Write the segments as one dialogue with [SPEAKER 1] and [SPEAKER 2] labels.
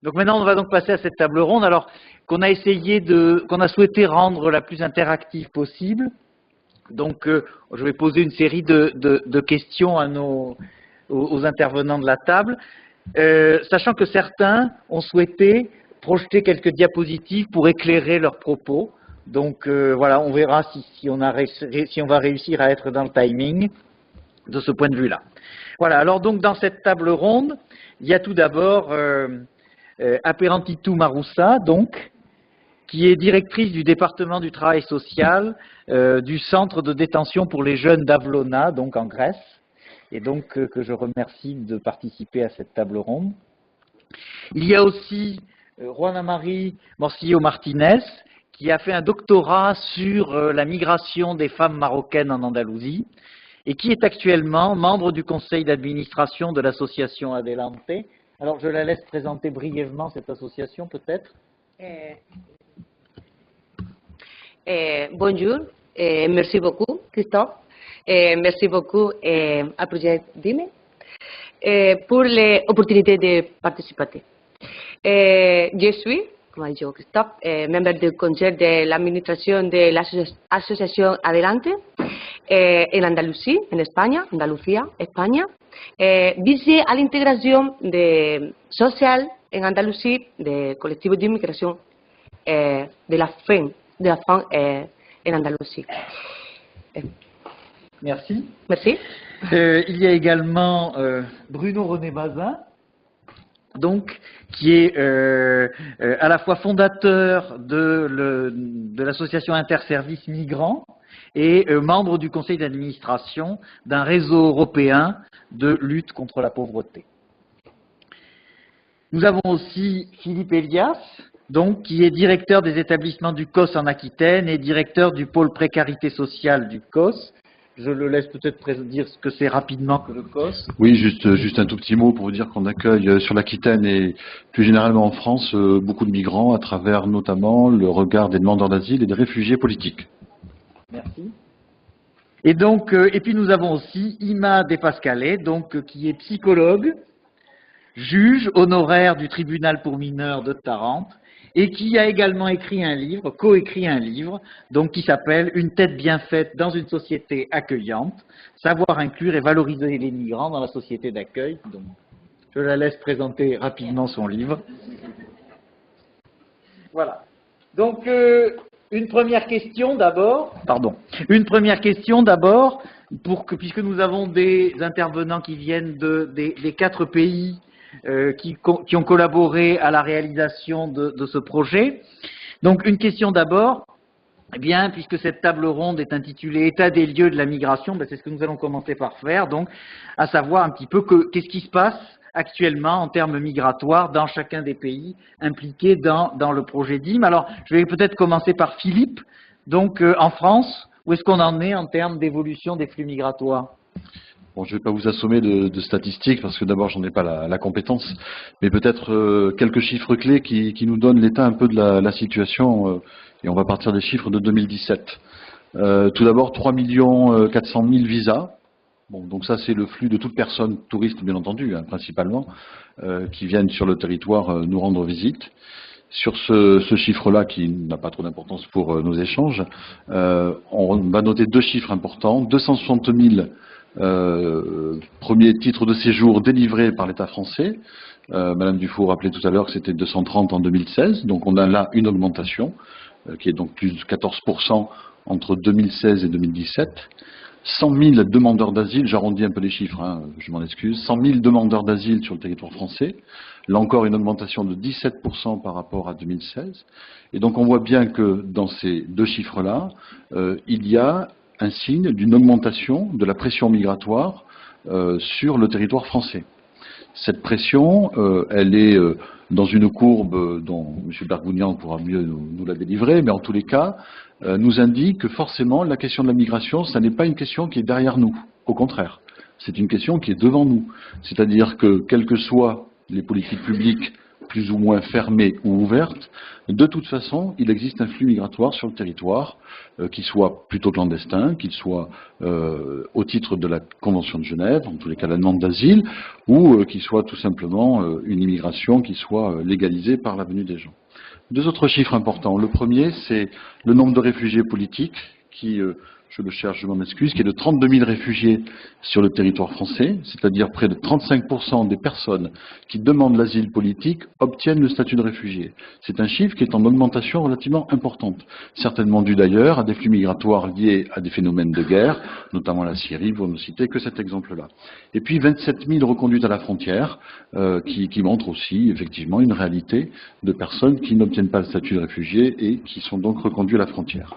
[SPEAKER 1] Donc maintenant, on va donc passer à cette table ronde, alors qu'on a souhaité rendre la plus interactive possible. Donc, je vais poser une série de questions aux intervenants de la table, sachant que certains ont souhaité projeter quelques diapositives pour éclairer leurs propos. Donc, voilà, on verra si on va réussir à être dans le timing de ce point de vue-là. Voilà, alors donc dans cette table ronde, il y a tout d'abord Aperantitu Maroussa, donc, qui est directrice du département du travail social du centre de détention pour les jeunes d'Avlona, donc en Grèce, et donc que je remercie de participer à cette table ronde. Il y a aussi Juana Marie Morcillo Martinez, qui a fait un doctorat sur la migration des femmes marocaines en Andalousie, et qui est actuellement membre du conseil d'administration de l'association Adelante. Alors, je la laisse présenter brièvement cette association, peut-être.
[SPEAKER 2] Bonjour, merci beaucoup, Christophe. Merci beaucoup à Projet Dime pour l'opportunité de participer. Je suis, comme a dit Christophe, membre du conseil de l'administration de l'association Adelante en Andalucía, en España, Andalucía, España, visé à l'intégration sociale en Andalousie des collectifs d'immigration de la femme en Andalousie.
[SPEAKER 1] Merci.
[SPEAKER 2] Merci.
[SPEAKER 1] Il y a également Bruno René Bazin, donc, qui est à la fois fondateur de l'association Interservices Migrants et membre du conseil d'administration d'un réseau européen de lutte contre la pauvreté. Nous avons aussi Philippe Elias, donc, qui est directeur des établissements du COS en Aquitaine et directeur du pôle précarité sociale du COS. Je le laisse peut-être dire ce que c'est rapidement que le COS.
[SPEAKER 3] Oui, juste un tout petit mot pour vous dire qu'on accueille sur l'Aquitaine et plus généralement en France beaucoup de migrants à travers notamment le regard des demandeurs d'asile et des réfugiés politiques.
[SPEAKER 1] Merci. Et donc, et puis nous avons aussi Ima De Pascale, donc qui est psychologue, juge honoraire du tribunal pour mineurs de Tarente, et qui a également écrit un livre, coécrit un livre, donc qui s'appelle « Une tête bien faite dans une société accueillante, savoir inclure et valoriser les migrants dans la société d'accueil ». Donc, je la laisse présenter rapidement son livre. Voilà. Donc, une première question d'abord, puisque nous avons des intervenants qui viennent des 4 pays qui ont collaboré à la réalisation de ce projet. Donc, une question d'abord, eh bien, puisque cette table ronde est intitulée « État des lieux de la migration », c'est ce que nous allons commencer par faire, donc, à savoir un petit peu qu'est-ce qui se passe actuellement en termes migratoires dans chacun des pays impliqués dans le projet DIM. Alors, je vais peut-être commencer par Philippe. Donc, en France, où est-ce qu'on en est en termes d'évolution des flux migratoires ?
[SPEAKER 3] Bon, je ne vais pas vous assommer de statistiques parce que d'abord, j'en ai pas la compétence, mais peut-être quelques chiffres clés qui nous donnent l'état un peu de la situation, et on va partir des chiffres de 2017. Tout d'abord, 3 400 000 visas. Bon, donc ça, c'est le flux de toute personne, touriste bien entendu, hein, principalement, qui viennent sur le territoire nous rendre visite. Sur ce chiffre-là, qui n'a pas trop d'importance pour nos échanges, on va noter 2 chiffres importants. 260 000 premiers titres de séjour délivrés par l'État français. Madame Dufour rappelait tout à l'heure que c'était 230 en 2016. Donc on a là une augmentation, qui est donc plus de 14% entre 2016 et 2017. 100 000 demandeurs d'asile, j'arrondis un peu les chiffres, hein, je m'en excuse, 100 000 demandeurs d'asile sur le territoire français, là encore une augmentation de 17% par rapport à 2016, et donc on voit bien que dans ces 2 chiffres-là, il y a un signe d'une augmentation de la pression migratoire sur le territoire français. Cette pression, elle est dans une courbe dont M. Bergounian pourra mieux nous la délivrer, mais en tous les cas, nous indique que forcément la question de la migration, ça n'est pas une question qui est derrière nous. Au contraire, c'est une question qui est devant nous. C'est-à-dire que, quelles que soient les politiques publiques plus ou moins fermées ou ouvertes, de toute façon, il existe un flux migratoire sur le territoire, qu'il soit plutôt clandestin, qu'il soit au titre de la Convention de Genève, en tous les cas la demande d'asile, ou qu'il soit tout simplement une immigration qui soit légalisée par la venue des gens. Deux autres chiffres importants. Le premier, c'est le nombre de réfugiés politiques qui, je le cherche, je m'en excuse, qui est de 32 000 réfugiés sur le territoire français, c'est-à-dire près de 35% des personnes qui demandent l'asile politique obtiennent le statut de réfugié. C'est un chiffre qui est en augmentation relativement importante, certainement dû d'ailleurs à des flux migratoires liés à des phénomènes de guerre, notamment la Syrie, pour ne citer que cet exemple-là. Et puis 27 000 reconduites à la frontière, qui montrent aussi effectivement une réalité de personnes qui n'obtiennent pas le statut de réfugié et qui sont donc reconduites à la frontière.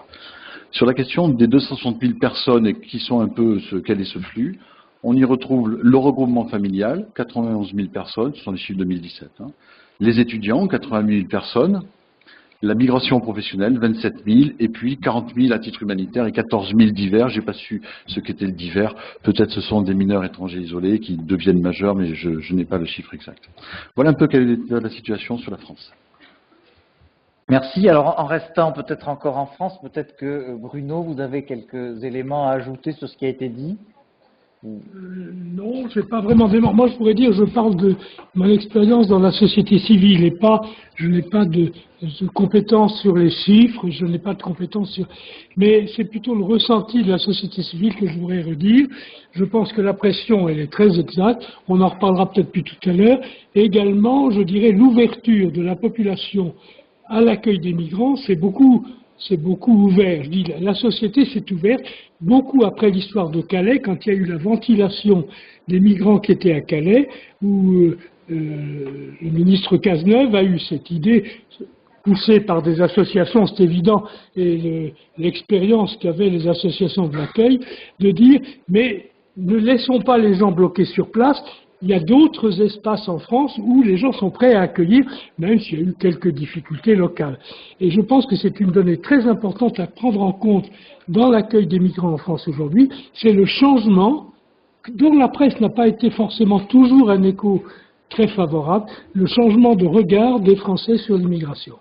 [SPEAKER 3] Sur la question des 260 000 personnes et qui sont un peu quel est ce flux, on y retrouve le regroupement familial, 91 000 personnes, ce sont les chiffres de 2017. Les étudiants, 80 000 personnes. La migration professionnelle, 27 000. Et puis 40 000 à titre humanitaire et 14 000 divers. J'ai pas su ce qu'était le divers. Peut-être ce sont des mineurs étrangers isolés qui deviennent majeurs, mais je n'ai pas le chiffre exact. Voilà un peu quelle est la situation sur la France.
[SPEAKER 1] Merci. Alors, en restant peut-être encore en France, peut-être que Bruno, vous avez quelques éléments à ajouter sur ce qui a été dit.
[SPEAKER 4] Non, je n'ai pas vraiment d'éléments. Moi, je pourrais dire, je parle de mon expérience dans la société civile et pas, je n'ai pas de compétences sur les chiffres, je n'ai pas de compétences sur, mais c'est plutôt le ressenti de la société civile que je voudrais redire. Je pense que la pression, elle est très exacte. On en reparlera peut-être plus tout à l'heure. Et également, je dirais, l'ouverture de la population à l'accueil des migrants, c'est beaucoup ouvert. Je dis, la société s'est ouverte beaucoup après l'histoire de Calais, quand il y a eu la ventilation des migrants qui étaient à Calais, où le ministre Cazeneuve a eu cette idée, poussée par des associations, c'est évident, et l'expérience qu'avaient les associations de l'accueil, de dire, mais ne laissons pas les gens bloqués sur place. Il y a d'autres espaces en France où les gens sont prêts à accueillir, même s'il y a eu quelques difficultés locales. Et je pense que c'est une donnée très importante à prendre en compte dans l'accueil des migrants en France aujourd'hui, c'est le changement, dont la presse n'a pas été forcément toujours un écho très favorable, le changement de regard des Français sur l'immigration.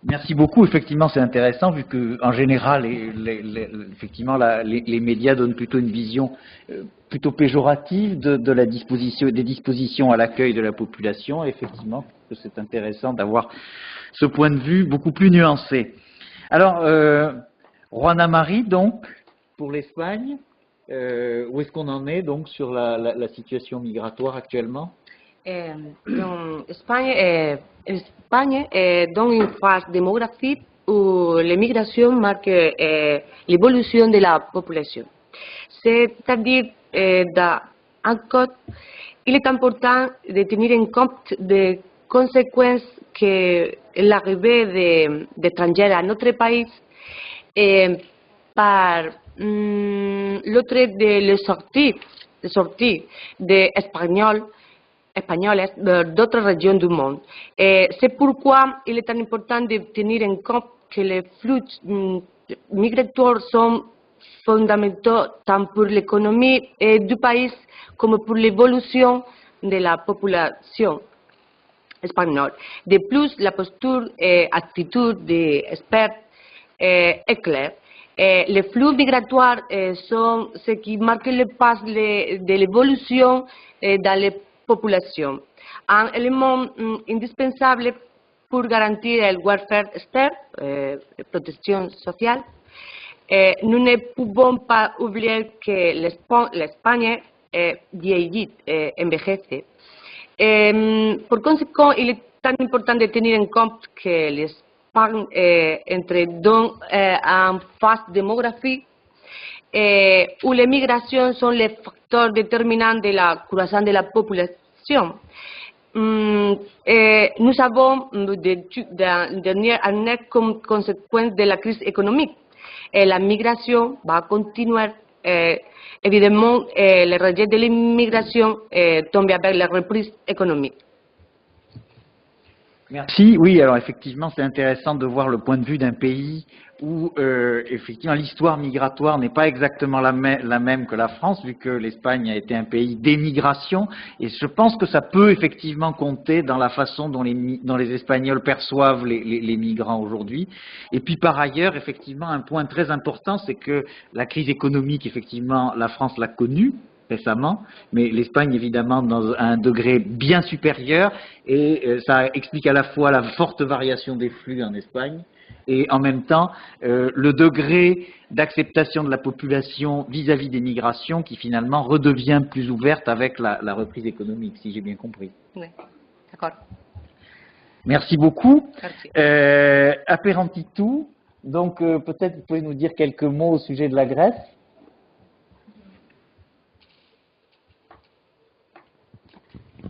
[SPEAKER 1] Merci beaucoup. Effectivement, c'est intéressant vu que, en général, effectivement, les médias donnent plutôt une vision plutôt péjorative de la disposition, des dispositions à l'accueil de la population. Et effectivement, c'est intéressant d'avoir ce point de vue beaucoup plus nuancé. Alors, Juana Marie, donc, pour l'Espagne, où est-ce qu'on en est donc sur la situation migratoire actuellement?
[SPEAKER 2] En Espagne, dans une phase démographique où l'immigration marque l'évolution de la population. C'est-à-dire, encore, il est important de tenir en compte des conséquences que l'arrivée d'étrangers à notre pays par l'autre de les sorties des Espagnols d'autres régions du monde. C'est pourquoi il est très important de tenir en compte que les flux migratoires sont fondamentaux tant pour l'économie du pays comme pour l'évolution de la population espagnole. De plus, la posture et attitude des experts est claire. Les flux migratoires sont ce qui marque le pas de l'évolution dans les population, un élément indispensable pour garantir le welfare state, protection sociale. Nous ne pouvons pas oublier que l'Espagne vieillit, envejece. Por conséquent, il est très important de tenir en compte que l'Espagne entre dans une phase démographique où les migrations sont les facteurs déterminants de la croissance de la population. Nous avons dans dernière année comme conséquence de la crise économique. Et la migration va continuer. Évidemment, le rejet de l'immigration tombe avec la reprise économique.
[SPEAKER 1] Merci. Oui, alors effectivement, c'est intéressant de voir le point de vue d'un pays où effectivement l'histoire migratoire n'est pas exactement la même que la France, vu que l'Espagne a été un pays d'émigration. Et je pense que ça peut effectivement compter dans la façon dont les Espagnols perçoivent les migrants aujourd'hui. Et puis par ailleurs, effectivement, un point très important, c'est que la crise économique, effectivement, la France l'a connue récemment, mais l'Espagne évidemment à un degré bien supérieur, et ça explique à la fois la forte variation des flux en Espagne et en même temps le degré d'acceptation de la population vis-à-vis des migrations qui finalement redevient plus ouverte avec la reprise économique, si j'ai bien compris.
[SPEAKER 2] Oui, d'accord.
[SPEAKER 1] Merci beaucoup.
[SPEAKER 2] Merci.
[SPEAKER 1] Apperantitou, donc peut-être vous pouvez nous dire quelques mots au sujet de la Grèce.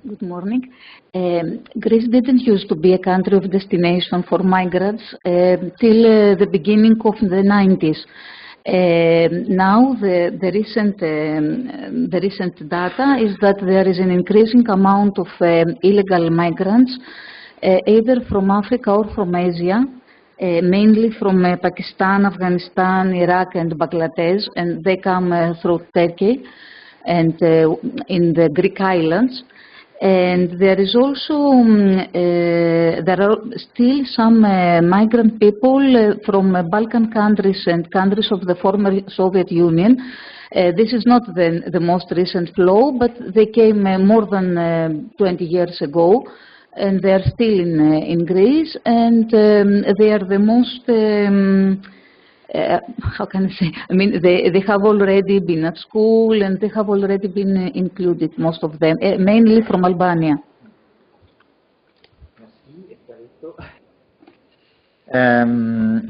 [SPEAKER 5] Good morning. Greece didn't used to be a country of destination for migrants till the beginning of the 90s. Now the recent data is that there is an increasing amount of illegal migrants, either from Africa or from Asia, mainly from Pakistan, Afghanistan, Iraq and Bangladesh, and they come through Turkey and in the Greek islands. And there is also, there are still some migrant people from Balkan countries and countries of the former Soviet Union. This is not the most recent flow, but they came more than 20 years ago, and they are still in Greece, and they are the most how can I say? I mean, they have already been at school and they have already been included, most of them, mainly from Albania.
[SPEAKER 1] Then,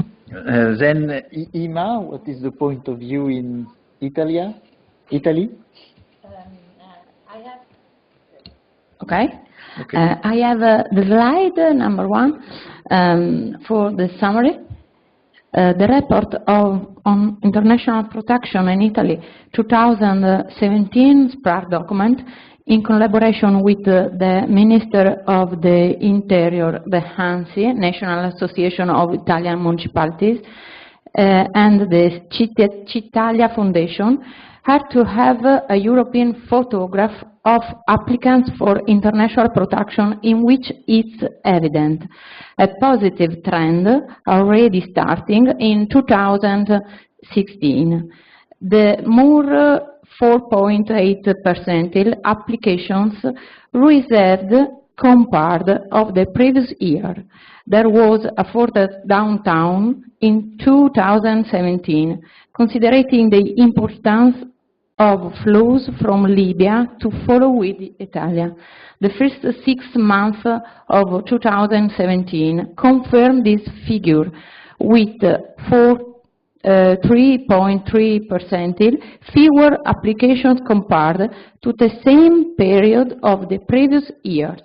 [SPEAKER 1] Ima, what is the point of view in Italy?
[SPEAKER 6] Okay. I have the slide number 1 for the summary. The report on international protection in Italy 2017 SPRAR document, in collaboration with the Minister of the Interior, the ANSI, National Association of Italian Municipalities, and the Citalia Foundation, had to have a European photograph of applicants for international protection in which it's evident a positive trend already starting in 2016. The more 4.8% applications reserved compared of the previous year. There was a further downturn in 2017, considering the importance of flows from Libya to follow with Italy. The first 6 months of 2017 confirmed this figure with 3.3% fewer applications compared to the same period of the previous years.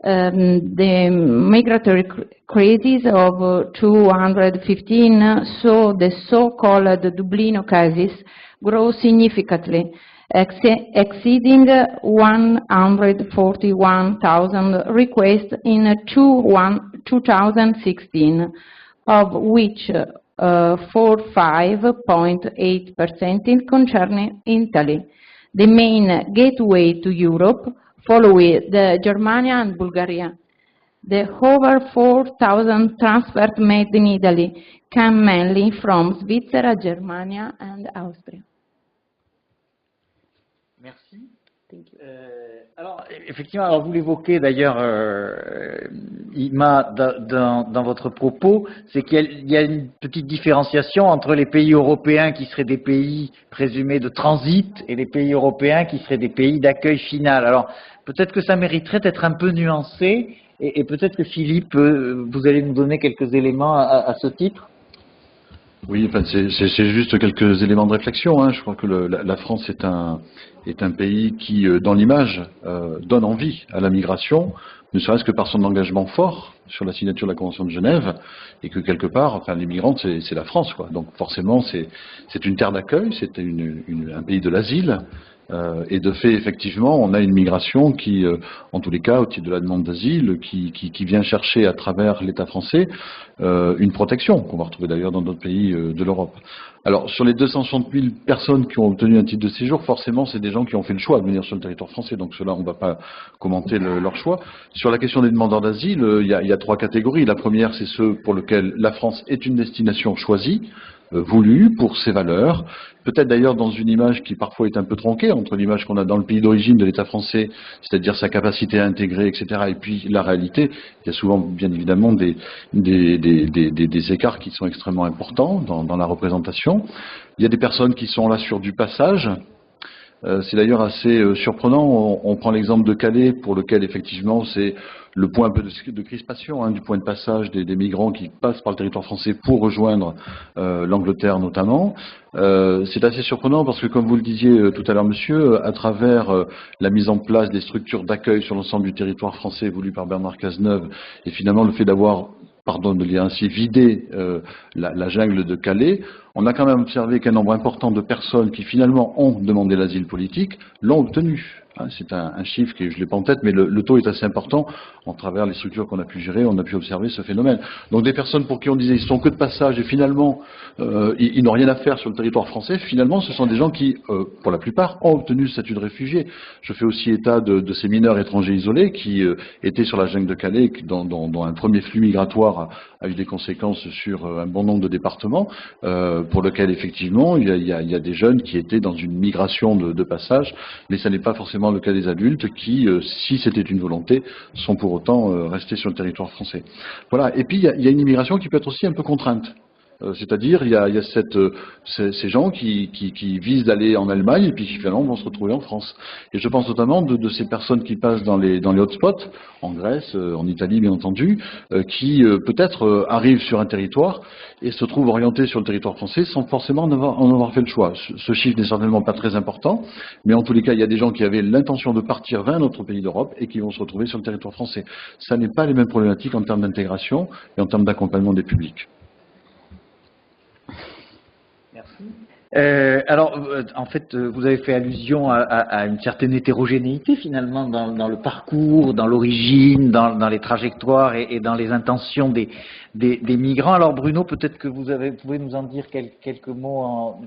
[SPEAKER 6] The migratory crisis of 215 saw the so-called Dublino cases grow significantly, exceeding 141,000 requests in 2016, of which 45.8% concerning Italy, the main gateway to Europe, following Germany and Bulgaria. The over 4,000 transfers made in Italy came mainly from Switzerland, Germany and Austria.
[SPEAKER 1] Merci. Alors, effectivement, alors vous l'évoquez d'ailleurs, Ima, dans votre propos, c'est qu'il y a une petite différenciation entre les pays européens qui seraient des pays présumés de transit et les pays européens qui seraient des pays d'accueil final. Alors, peut-être que ça mériterait d'être un peu nuancé, et peut-être que Philippe, vous allez nous donner quelques éléments à ce titre.
[SPEAKER 3] Oui, enfin, c'est juste quelques éléments de réflexion. Hein. Je crois que la France est un pays qui, dans l'image, donne envie à la migration, ne serait-ce que par son engagement fort sur la signature de la Convention de Genève, et que quelque part, enfin, les migrants, c'est la France, quoi. Donc forcément, c'est une terre d'accueil, c'est un pays de l'asile, Et de fait, effectivement, on a une migration qui, en tous les cas, au titre de la demande d'asile, qui vient chercher à travers l'État français une protection, qu'on va retrouver d'ailleurs dans d'autres pays de l'Europe. Alors, sur les 260 000 personnes qui ont obtenu un titre de séjour, forcément, c'est des gens qui ont fait le choix de venir sur le territoire français, donc cela, on ne va pas commenter leur choix. Sur la question des demandeurs d'asile, il y a trois catégories. La première, c'est ceux pour lesquels la France est une destination choisie, voulu pour ses valeurs, peut-être d'ailleurs dans une image qui parfois est un peu tronquée entre l'image qu'on a dans le pays d'origine de l'État français, c'est-à-dire sa capacité à intégrer, etc., et puis la réalité. Il y a souvent, bien évidemment, des écarts qui sont extrêmement importants dans la représentation. Il y a des personnes qui sont là sur du passage. C'est d'ailleurs assez surprenant. On prend l'exemple de Calais, pour lequel effectivement c'est le point un peu de crispation, du point de passage des migrants qui passent par le territoire français pour rejoindre l'Angleterre notamment. C'est assez surprenant parce que, comme vous le disiez tout à l'heure, monsieur, à travers la mise en place des structures d'accueil sur l'ensemble du territoire français voulu par Bernard Cazeneuve, et finalement le fait d'avoir, pardon de le dire ainsi, vidé la jungle de Calais, on a quand même observé qu'un nombre important de personnes qui finalement ont demandé l'asile politique l'ont obtenu. C'est un chiffre que je ne l'ai pas en tête, mais le taux est assez important. En travers les structures qu'on a pu gérer, on a pu observer ce phénomène. Donc des personnes pour qui on disait ils sont que de passage et finalement ils n'ont rien à faire sur le territoire français, finalement ce sont des gens qui, pour la plupart, ont obtenu le statut de réfugié. Je fais aussi état de ces mineurs étrangers isolés qui étaient sur la jungle de Calais, dont un premier flux migratoire a eu des conséquences sur un bon nombre de départements, pour lequel effectivement il y a des jeunes qui étaient dans une migration de passage, mais ça n'est pas forcément le cas des adultes qui, si c'était une volonté, sont pour autant restés sur le territoire français. Voilà. Et puis il y a une immigration qui peut être aussi un peu contrainte. C'est-à-dire, il y a ces gens qui visent d'aller en Allemagne et puis qui finalement vont se retrouver en France. Et je pense notamment de ces personnes qui passent dans les hotspots, en Grèce, en Italie bien entendu, qui peut-être arrivent sur un territoire et se trouvent orientés sur le territoire français sans forcément en avoir fait le choix. Ce chiffre n'est certainement pas très important, mais en tous les cas, il y a des gens qui avaient l'intention de partir vers un autre pays d'Europe et qui vont se retrouver sur le territoire français. Ça n'est pas les mêmes problématiques en termes d'intégration et en termes d'accompagnement des publics.
[SPEAKER 1] Alors, en fait, vous avez fait allusion à une certaine hétérogénéité finalement dans le parcours, dans l'origine, dans les trajectoires et dans les intentions des migrants. Alors, Bruno, peut-être que vous pouvez nous en dire quelques mots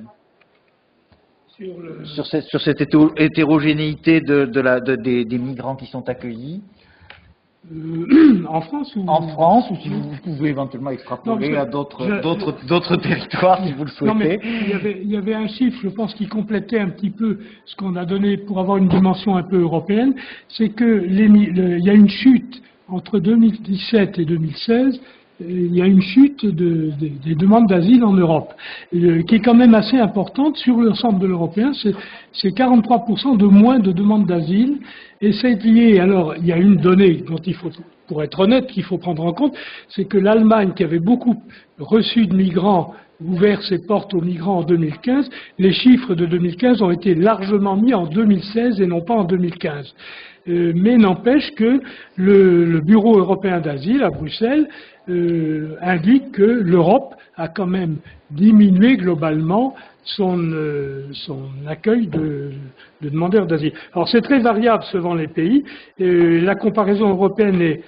[SPEAKER 1] sur cette hétérogénéité des migrants qui sont accueillis.
[SPEAKER 4] En France ou
[SPEAKER 1] si vous pouvez éventuellement extrapoler à d'autres territoires si vous le souhaitez.
[SPEAKER 4] Non, mais il y avait un chiffre, je pense, qui complétait un petit peu ce qu'on a donné pour avoir une dimension un peu européenne, c'est que il y a une chute entre 2017 et 2016. Il y a une chute des demandes d'asile en Europe, qui est quand même assez importante sur l'ensemble de l'européen. C'est 43% de moins de demandes d'asile, et c'est lié. Alors, il y a une donnée dont il faut, pour être honnête, qu'il faut prendre en compte, c'est que l'Allemagne, qui avait beaucoup reçu de migrants, ouvert ses portes aux migrants en 2015, les chiffres de 2015 ont été largement mis en 2016 et non pas en 2015. Mais n'empêche que le Bureau européen d'asile à Bruxelles indique que l'Europe a quand même diminué globalement son accueil de demandeurs d'asile. Alors c'est très variable selon les pays. La comparaison européenne est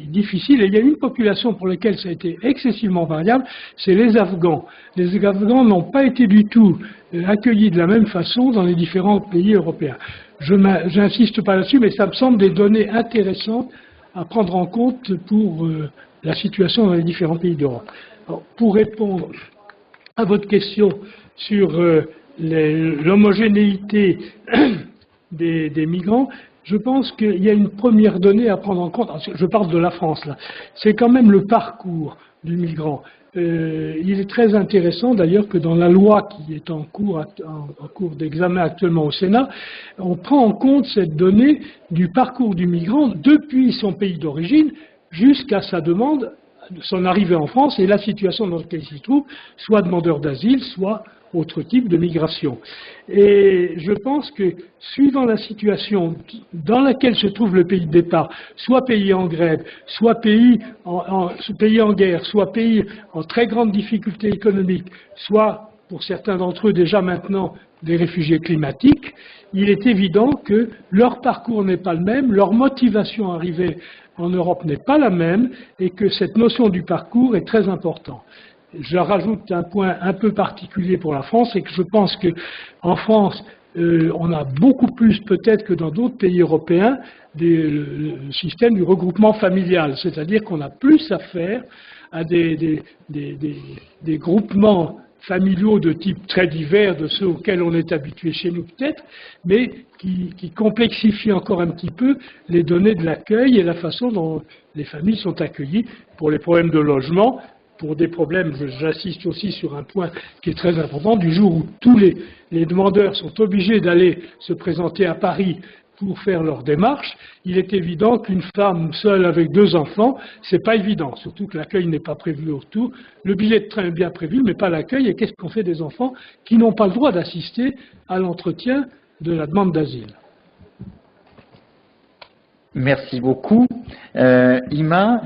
[SPEAKER 4] difficile, et il y a une population pour laquelle ça a été excessivement variable, c'est les Afghans. Les Afghans n'ont pas été du tout accueillis de la même façon dans les différents pays européens. Je n'insiste pas là-dessus, mais ça me semble des données intéressantes à prendre en compte pour la situation dans les différents pays d'Europe. Pour répondre à votre question sur l'homogénéité des migrants, je pense qu'il y a une première donnée à prendre en compte. Je parle de la France là. C'est quand même le parcours du migrant. Il est très intéressant d'ailleurs que dans la loi qui est en cours d'examen actuellement au Sénat, on prend en compte cette donnée du parcours du migrant depuis son pays d'origine jusqu'à sa demande, son arrivée en France et la situation dans laquelle il se trouve, soit demandeur d'asile, soit autre type de migration. Et je pense que, suivant la situation dans laquelle se trouve le pays de départ, soit pays en grève, soit pays en guerre, soit pays en très grande difficulté économique, soit, pour certains d'entre eux déjà maintenant, des réfugiés climatiques, il est évident que leur parcours n'est pas le même, leur motivation à arriver en Europe n'est pas la même, et que cette notion du parcours est très importante. Je rajoute un point un peu particulier pour la France, et que je pense qu'en France, on a beaucoup plus peut-être que dans d'autres pays européens le système du regroupement familial, c'est-à-dire qu'on a plus affaire à des groupements familiaux de type très divers de ceux auxquels on est habitué chez nous peut-être, mais qui complexifient encore un petit peu les données de l'accueil et la façon dont les familles sont accueillies pour les problèmes de logement, pour des problèmes, j'insiste aussi sur un point qui est très important, du jour où tous les demandeurs sont obligés d'aller se présenter à Paris pour faire leur démarche, il est évident qu'une femme seule avec 2 enfants, c'est pas évident, surtout que l'accueil n'est pas prévu autour. Le billet de train est bien prévu, mais pas l'accueil, et qu'est-ce qu'on fait des enfants qui n'ont pas le droit d'assister à l'entretien de la demande d'asile?
[SPEAKER 1] Merci beaucoup. Ima,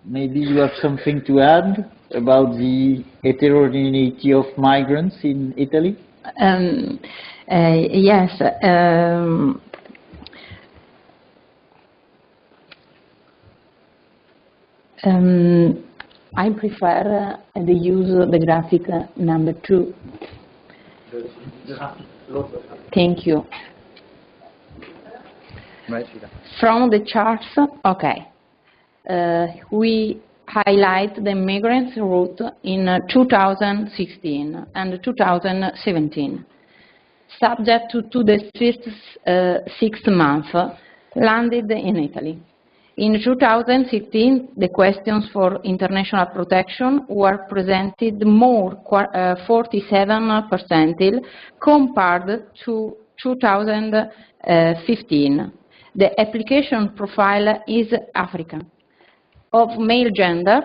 [SPEAKER 1] maybe you have something to add about the heterogeneity of migrants in Italy?
[SPEAKER 6] Yes. I prefer the use of the graphic number 2. Thank you. From the charts, okay. We highlight the migrants route in 2016 and 2017. Subject to the first 6 months, landed in Italy. In 2016, the questions for international protection were presented more 47% compared to 2015. The application profile is African, of male gender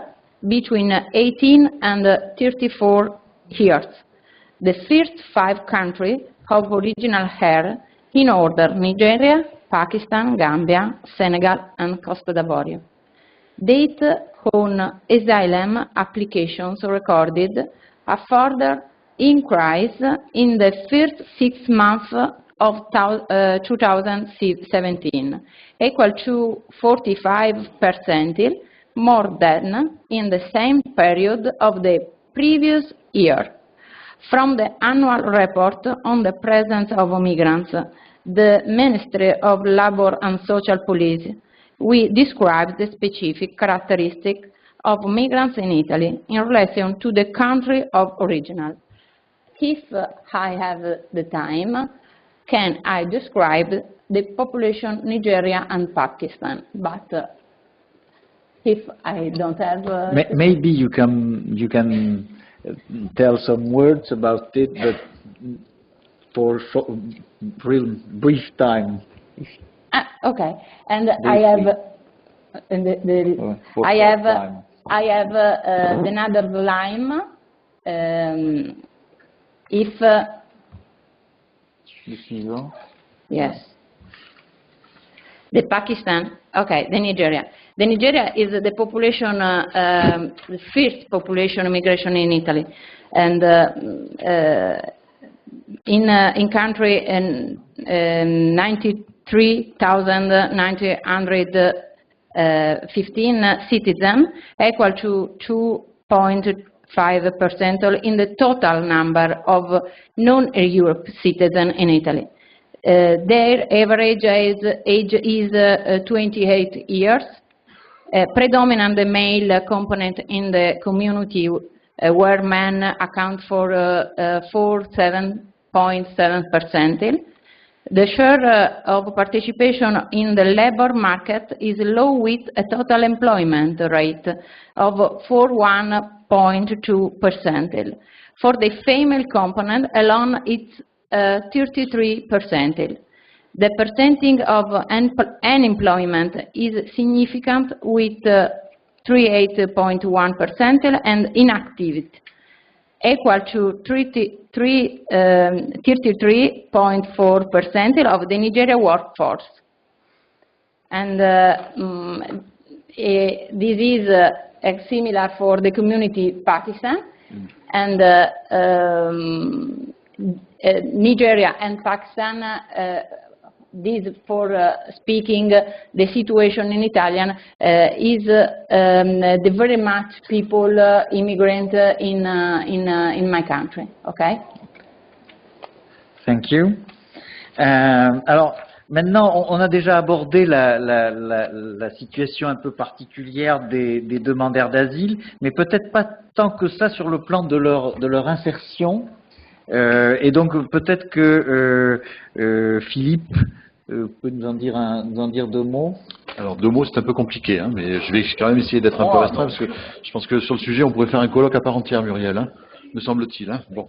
[SPEAKER 6] between 18 and 34 years. The first 5 countries of original hair in order: Nigeria, Pakistan, Gambia, Senegal, and Costa d'Avorio. Date on asylum applications recorded a further increase in the first 6 months of 2017, equal to 45%, more than in the same period of the previous year. From the annual report on the presence of migrants, the Ministry of Labour and Social Policy, we describe the specific characteristics of migrants in Italy in relation to the country of origin. If I have the time, can I describe the population Nigeria and Pakistan? But if I don't have...
[SPEAKER 1] Maybe you can tell some words about it, but for real brief time.
[SPEAKER 6] Okay, and I have another line. If yes, the Pakistan. Okay, the Nigeria. The Nigeria is the population, the first population immigration in Italy, and in country 93,915 citizens, equal to 2.5% in the total number of non-Europe citizens in Italy. Their average age is 28 years. Predominant male component in the community where men account for 47.7%. The share of participation in the labor market is low, with a total employment rate of 41.2%. For the female component alone, it's 33%. The percentage of unemployment is significant, with 38.1%, and inactivity equal to 33.4% of the Nigeria workforce. And this is similar for the community Pakistan. And Nigeria and Pakistan, this for speaking the situation in Italian is the very much people immigrant in my country. Okay.
[SPEAKER 1] Thank you. Alors maintenant, on a déjà abordé la situation un peu particulière des demandeurs d'asile, mais peut-être pas tant que ça sur le plan de leur insertion. Et donc peut-être que Philippe peut nous en dire deux mots.
[SPEAKER 3] Alors 2 mots, c'est un peu compliqué, hein, mais je vais quand même essayer d'être un peu restreint, parce que je pense que sur le sujet, on pourrait faire un colloque à part entière, Muriel, hein, me semble-t-il. Hein. Bon.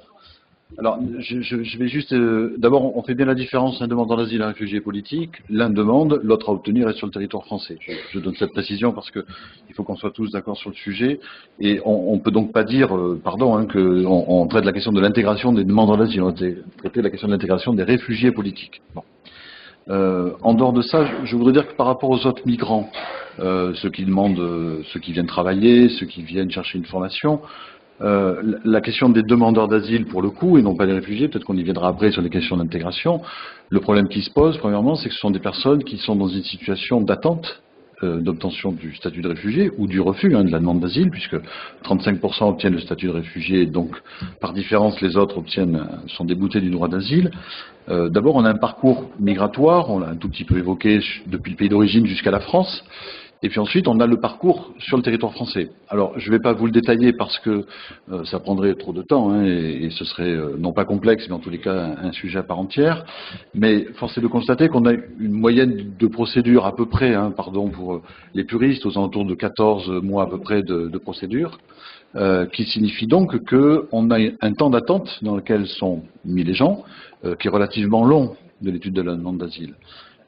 [SPEAKER 3] Alors, je vais juste... D'abord, on fait bien la différence, un demandeur d'asile et un réfugié politique. L'un demande, l'autre à obtenir est sur le territoire français. Je donne cette précision parce que il faut qu'on soit tous d'accord sur le sujet. Et on ne peut donc pas dire, pardon, qu'on traite la question de l'intégration des demandeurs d'asile. On va traiter la question de l'intégration des réfugiés politiques. Bon. En dehors de ça, je voudrais dire que par rapport aux autres migrants, ceux qui demandent, ceux qui viennent travailler, ceux qui viennent chercher une formation, la question des demandeurs d'asile pour le coup, et non pas des réfugiés, peut-être qu'on y viendra après sur les questions d'intégration, le problème qui se pose, premièrement, c'est que ce sont des personnes qui sont dans une situation d'attente d'obtention du statut de réfugié ou du refus de la demande d'asile, puisque 35% obtiennent le statut de réfugié, donc par différence les autres sont déboutés du droit d'asile. D'abord, on a un parcours migratoire, on l'a un tout petit peu évoqué depuis le pays d'origine jusqu'à la France. Et puis ensuite, on a le parcours sur le territoire français. Alors, je ne vais pas vous le détailler parce que ça prendrait trop de temps, hein, et ce serait non pas complexe, mais en tous les cas un sujet à part entière. Mais force est de constater qu'on a une moyenne de procédures à peu près, pardon pour les puristes, aux alentours de 14 mois à peu près de procédures, qui signifie donc qu'on a un temps d'attente dans lequel sont mis les gens, qui est relativement long de l'étude de la demande d'asile.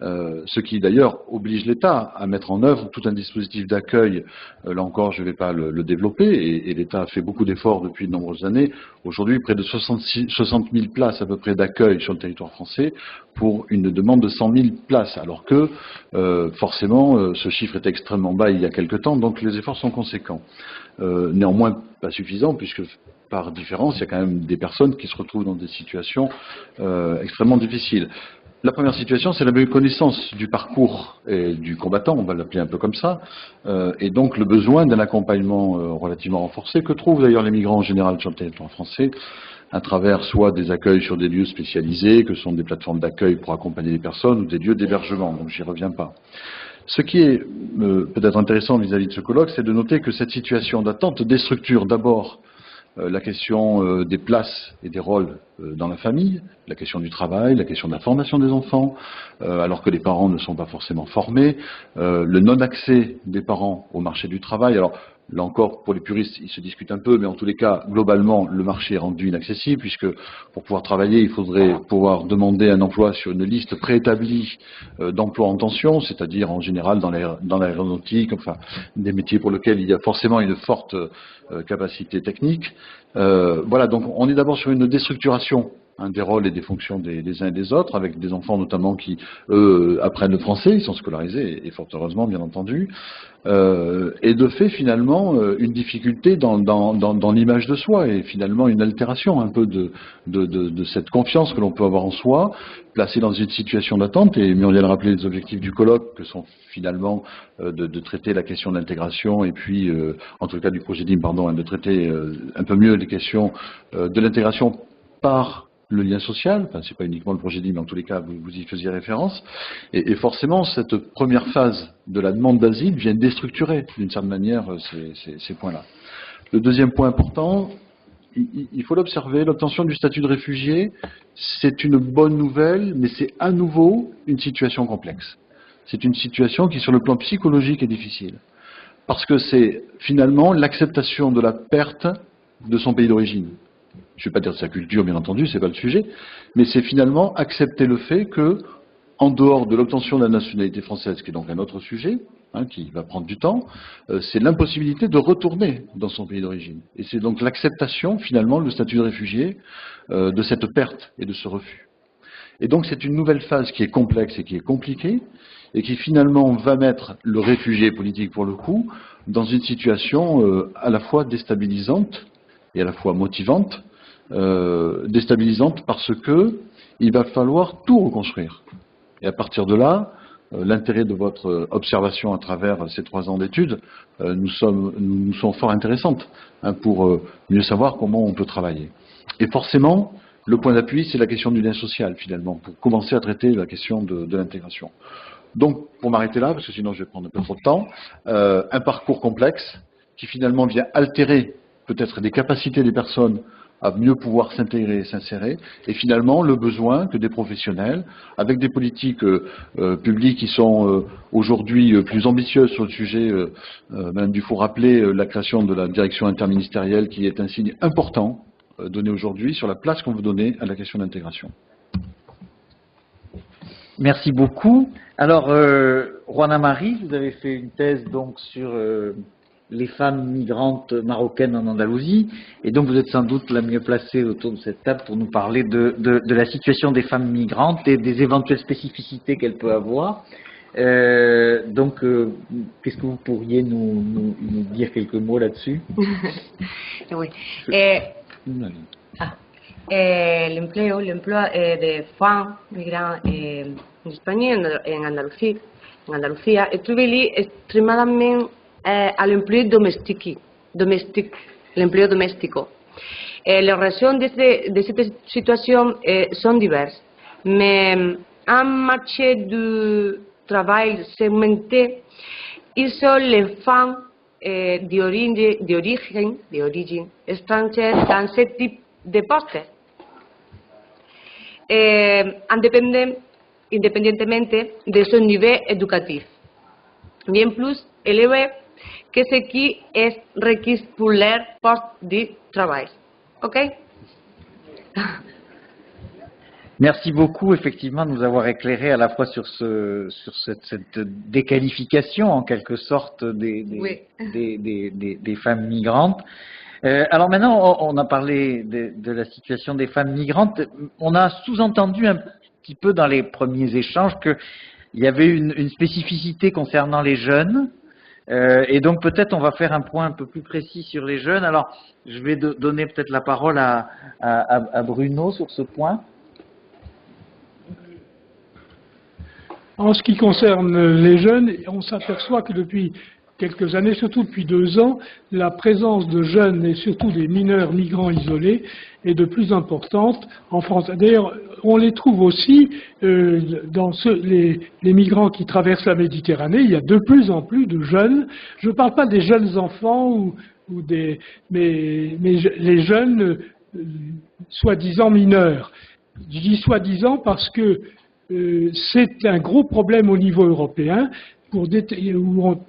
[SPEAKER 3] Ce qui d'ailleurs oblige l'État à mettre en œuvre tout un dispositif d'accueil. Là encore, je ne vais pas le développer, et l'État a fait beaucoup d'efforts depuis de nombreuses années. Aujourd'hui, près de 60 000 places à peu près d'accueil sur le territoire français pour une demande de 100 000 places, alors que forcément ce chiffre était extrêmement bas il y a quelque temps, donc les efforts sont conséquents. Néanmoins, pas suffisants, puisque par différence, il y a quand même des personnes qui se retrouvent dans des situations extrêmement difficiles. La première situation, c'est la méconnaissance du parcours et du combattant, on va l'appeler un peu comme ça, et donc le besoin d'un accompagnement relativement renforcé que trouvent d'ailleurs les migrants en général sur le territoire français, à travers soit des accueils sur des lieux spécialisés, que sont des plateformes d'accueil pour accompagner les personnes, ou des lieux d'hébergement, donc j'y reviens pas. Ce qui est peut-être intéressant vis-à-vis de ce colloque, c'est de noter que cette situation d'attente déstructure d'abord la question des places et des rôles dans la famille, la question du travail, la question de la formation des enfants, alors que les parents ne sont pas forcément formés, le non-accès des parents au marché du travail. Alors là encore, pour les puristes, ils se discutent un peu, mais en tous les cas, globalement, le marché est rendu inaccessible, puisque pour pouvoir travailler, il faudrait pouvoir demander un emploi sur une liste préétablie d'emplois en tension, c'est-à-dire en général dans l'aéronautique, enfin des métiers pour lesquels il y a forcément une forte capacité technique. Voilà, donc on est d'abord sur une déstructuration des rôles et des fonctions des uns et des autres, avec des enfants notamment qui, apprennent le français, ils sont scolarisés, et fort heureusement, bien entendu, et de fait, finalement, une difficulté dans l'image de soi, et finalement une altération un peu de cette confiance que l'on peut avoir en soi, placé dans une situation d'attente, et Muriel rappelait les objectifs du colloque, que sont finalement de traiter la question de l'intégration, et puis, en tout cas du projet DIM, pardon, de traiter un peu mieux les questions de l'intégration par le lien social, enfin, c'est pas uniquement le projet DIM, mais en tous les cas, vous y faisiez référence, et forcément, cette première phase de la demande d'asile vient déstructurer, d'une certaine manière, ces points-là. Le deuxième point important, il faut l'observer, l'obtention du statut de réfugié, c'est une bonne nouvelle, mais c'est à nouveau une situation complexe. C'est une situation qui, sur le plan psychologique, est difficile. Parce que c'est finalement l'acceptation de la perte de son pays d'origine. Je ne vais pas dire de sa culture, bien entendu, c'est pas le sujet, mais c'est finalement accepter le fait que, en dehors de l'obtention de la nationalité française, qui est donc un autre sujet, qui va prendre du temps, c'est l'impossibilité de retourner dans son pays d'origine. Et c'est donc l'acceptation, finalement, le statut de réfugié, de cette perte et de ce refus. Et donc c'est une nouvelle phase qui est complexe et qui est compliquée, et qui finalement va mettre le réfugié politique, pour le coup, dans une situation à la fois déstabilisante et à la fois motivante, déstabilisante parce que il va falloir tout reconstruire. Et à partir de là, l'intérêt de votre observation à travers ces 3 ans d'études nous sont fort intéressantes pour mieux savoir comment on peut travailler. Et forcément, le point d'appui, c'est la question du lien social, finalement, pour commencer à traiter la question de l'intégration. Donc, pour m'arrêter là, parce que sinon je vais prendre un peu trop de temps, un parcours complexe qui finalement vient altérer peut-être des capacités des personnes à mieux pouvoir s'intégrer et s'insérer, et finalement le besoin que des professionnels, avec des politiques publiques qui sont aujourd'hui plus ambitieuses sur le sujet, Madame Dufour rappelait la création de la direction interministérielle qui est un signe important donné aujourd'hui sur la place qu'on veut donner à la question d'intégration.
[SPEAKER 1] Merci beaucoup. Alors, Juana Marie, vous avez fait une thèse donc sur les femmes migrantes marocaines en Andalousie, et donc vous êtes sans doute la mieux placée autour de cette table pour nous parler de la situation des femmes migrantes et des éventuelles spécificités qu'elles peuvent avoir. Donc, qu'est-ce que vous pourriez nous dire quelques mots là-dessus?
[SPEAKER 2] Oui. L'emploi de femmes migrantes en Espagne, en Andalucía, est lié extremadament à l'emploi domestique, l'emploi domestique. Les raisons de cette situation sont diverses, mais un marché du travail segmenté, ils sont les femmes d'origine étrangère dans ce type de postes, independientemente de son niveau éducatif, bien plus élevé que ce qui est requis pour leur poste de travail. OK?
[SPEAKER 1] Merci beaucoup, effectivement, de nous avoir éclairé à la fois sur cette déqualification, en quelque sorte, des femmes migrantes. Alors maintenant, on a parlé de la situation des femmes migrantes. On a sous-entendu un petit peu dans les premiers échanges qu'il y avait une spécificité concernant les jeunes. Et donc peut-être on va faire un point un peu plus précis sur les jeunes. Alors je vais donner peut-être la parole à Bruno sur ce point.
[SPEAKER 4] En ce qui concerne les jeunes, on s'aperçoit que depuis quelques années, surtout depuis 2 ans, la présence de jeunes et surtout des mineurs migrants isolés est de plus importante en France. D'ailleurs, on les trouve aussi dans les migrants qui traversent la Méditerranée. Il y a de plus en plus de jeunes. Je ne parle pas des jeunes enfants mais les jeunes soi-disant mineurs. Je dis soi-disant parce que c'est un gros problème au niveau européen.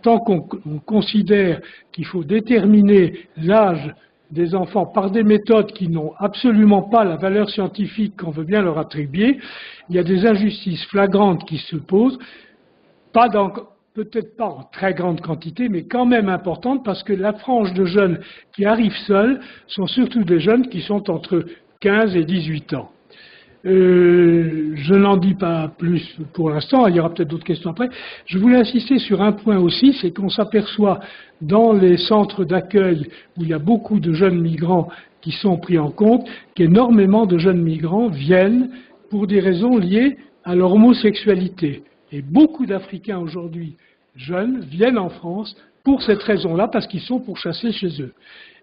[SPEAKER 4] Tant qu'on considère qu'il faut déterminer l'âge des enfants par des méthodes qui n'ont absolument pas la valeur scientifique qu'on veut bien leur attribuer, il y a des injustices flagrantes qui se posent, peut-être pas en très grande quantité, mais quand même importantes, parce que la frange de jeunes qui arrivent seuls sont surtout des jeunes qui sont entre 15 et 18 ans. Je n'en dis pas plus pour l'instant, il y aura peut-être d'autres questions après. Je voulais insister sur un point aussi, c'est qu'on s'aperçoit dans les centres d'accueil où il y a beaucoup de jeunes migrants qui sont pris en compte, qu'énormément de jeunes migrants viennent pour des raisons liées à leur homosexualité. Et beaucoup d'Africains aujourd'hui jeunes viennent en France pour cette raison-là, parce qu'ils sont pourchassés chez eux.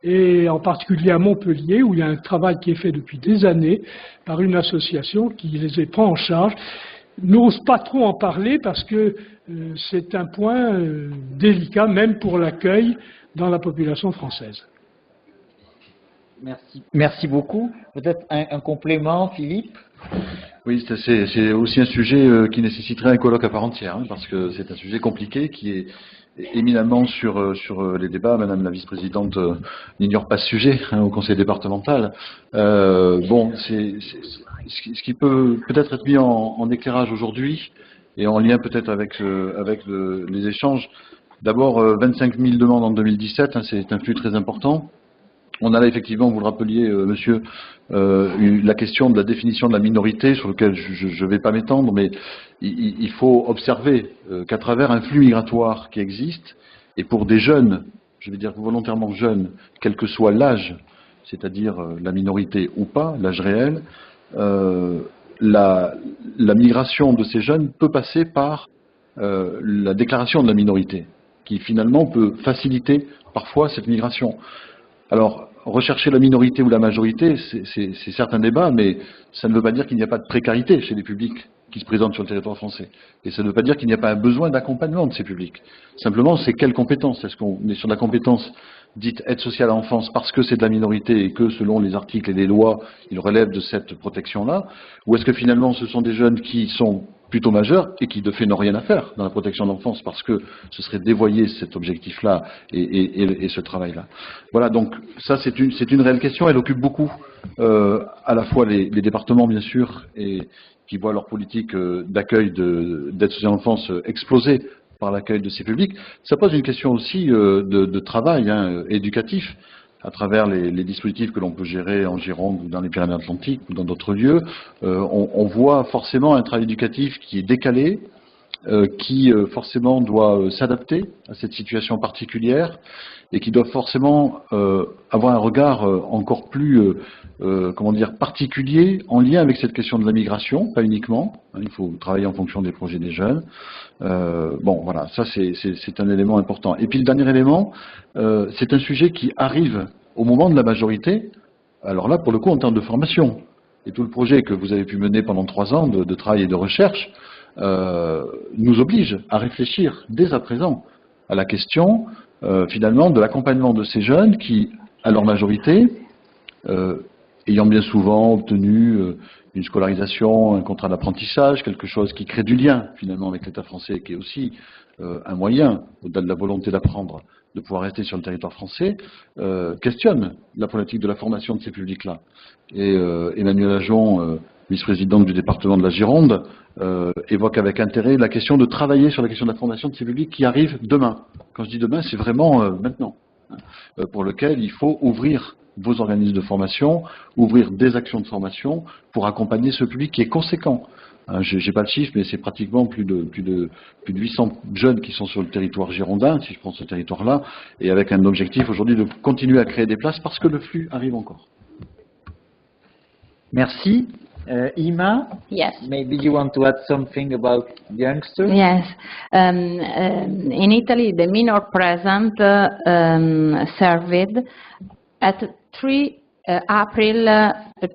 [SPEAKER 4] Et en particulier à Montpellier, où il y a un travail qui est fait depuis des années par une association qui les prend en charge. N'ose pas trop en parler parce que c'est un point délicat, même pour l'accueil dans la population française.
[SPEAKER 1] Merci beaucoup. Peut-être un complément, Philippe?
[SPEAKER 3] Oui, c'est aussi un sujet qui nécessiterait un colloque à part entière, parce que c'est un sujet compliqué qui est éminemment sur les débats. Madame la vice-présidente n'ignore pas ce sujet au conseil départemental. Ce qui peut peut-être être mis en éclairage aujourd'hui et en lien peut-être avec les échanges. D'abord, 25 000 demandes en 2017, c'est un flux très important. On a là effectivement, vous le rappeliez, monsieur, la question de la définition de la minorité, sur laquelle je ne vais pas m'étendre, mais il faut observer qu'à travers un flux migratoire qui existe, et pour des jeunes, je vais dire volontairement jeunes, quel que soit l'âge, c'est-à-dire la minorité ou pas, l'âge réel, la migration de ces jeunes peut passer par la déclaration de la minorité, qui finalement peut faciliter parfois cette migration. Alors, rechercher la minorité ou la majorité, c'est certes un débat, mais ça ne veut pas dire qu'il n'y a pas de précarité chez les publics qui se présentent sur le territoire français. Et ça ne veut pas dire qu'il n'y a pas un besoin d'accompagnement de ces publics. Simplement, c'est quelle compétence? Est-ce qu'on est sur la compétence dite aide sociale à l'enfance parce que c'est de la minorité et que selon les articles et les lois, ils relèvent de cette protection-là? Ou est-ce que finalement ce sont des jeunes qui sont plutôt majeurs et qui de fait n'ont rien à faire dans la protection de l'enfance parce que ce serait dévoyer cet objectif-là et ce travail-là? Voilà, donc ça c'est une réelle question. Elle occupe beaucoup à la fois les départements bien sûr et qui voient leur politique d'accueil d'aide sociale à l'enfance exploser par l'accueil de ces publics. Ça pose une question aussi de travail éducatif à travers les dispositifs que l'on peut gérer en Gironde ou dans les Pyrénées-Atlantiques ou dans d'autres lieux. On voit forcément un travail éducatif qui est décalé, qui forcément doit s'adapter à cette situation particulière et qui doit forcément avoir un regard encore plus comment dire, particulier en lien avec cette question de la migration, pas uniquement. Il faut travailler en fonction des projets des jeunes. Bon, voilà, ça c'est un élément important. Et puis le dernier élément, c'est un sujet qui arrive au moment de la majorité. Alors là, pour le coup, en termes de formation. Et tout le projet que vous avez pu mener pendant 3 ans de travail et de recherche nous oblige à réfléchir dès à présent à la question finalement de l'accompagnement de ces jeunes qui, à leur majorité, ayant bien souvent obtenu une scolarisation, un contrat d'apprentissage, quelque chose qui crée du lien finalement avec l'État français, qui est aussi un moyen, au-delà de la volonté d'apprendre, de pouvoir rester sur le territoire français, questionne la problématique de la formation de ces publics-là. Et Emmanuelle Ajon, vice-présidente du département de la Gironde, évoque avec intérêt la question de travailler sur la question de la formation de ces publics qui arrivent demain. Quand je dis demain, c'est vraiment maintenant, pour lequel il faut ouvrir vos organismes de formation, ouvrir des actions de formation pour accompagner ce public qui est conséquent. Je n'ai pas le chiffre, mais c'est pratiquement plus de 800 jeunes qui sont sur le territoire girondin, si je prends ce territoire-là, et avec un objectif aujourd'hui de continuer à créer des places parce que le flux arrive encore.
[SPEAKER 1] Merci. Ima,
[SPEAKER 6] Yes.
[SPEAKER 1] maybe you want to add something about youngsters?
[SPEAKER 6] Yes. In Italy, the minor present surveyed at 3 April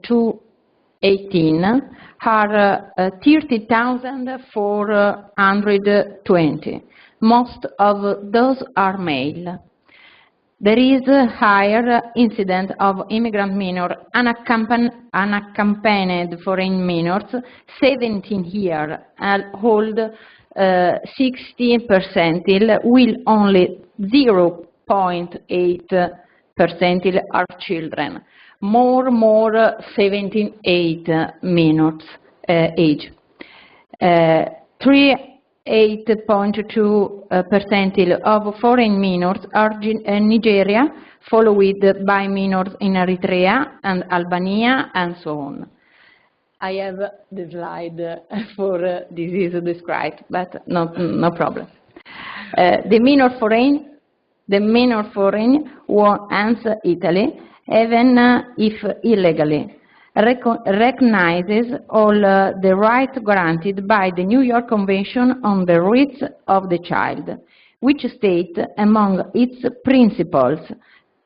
[SPEAKER 6] 2018 are 30,420. Most of those are male. There is a higher incidence of immigrant minor unaccompanied foreign minors, 17 years old, 60%, while only 0.8% are children. More 17-8 minors age. 8.2% of foreign minors are in Nigeria, followed by minors in Eritrea and Albania, and so on. I have the slide for disease described, but no problem. The minor foreign war ends Italy, even if illegally. Recognizes all the rights granted by the New York Convention on the Rights of the Child, which states among its principles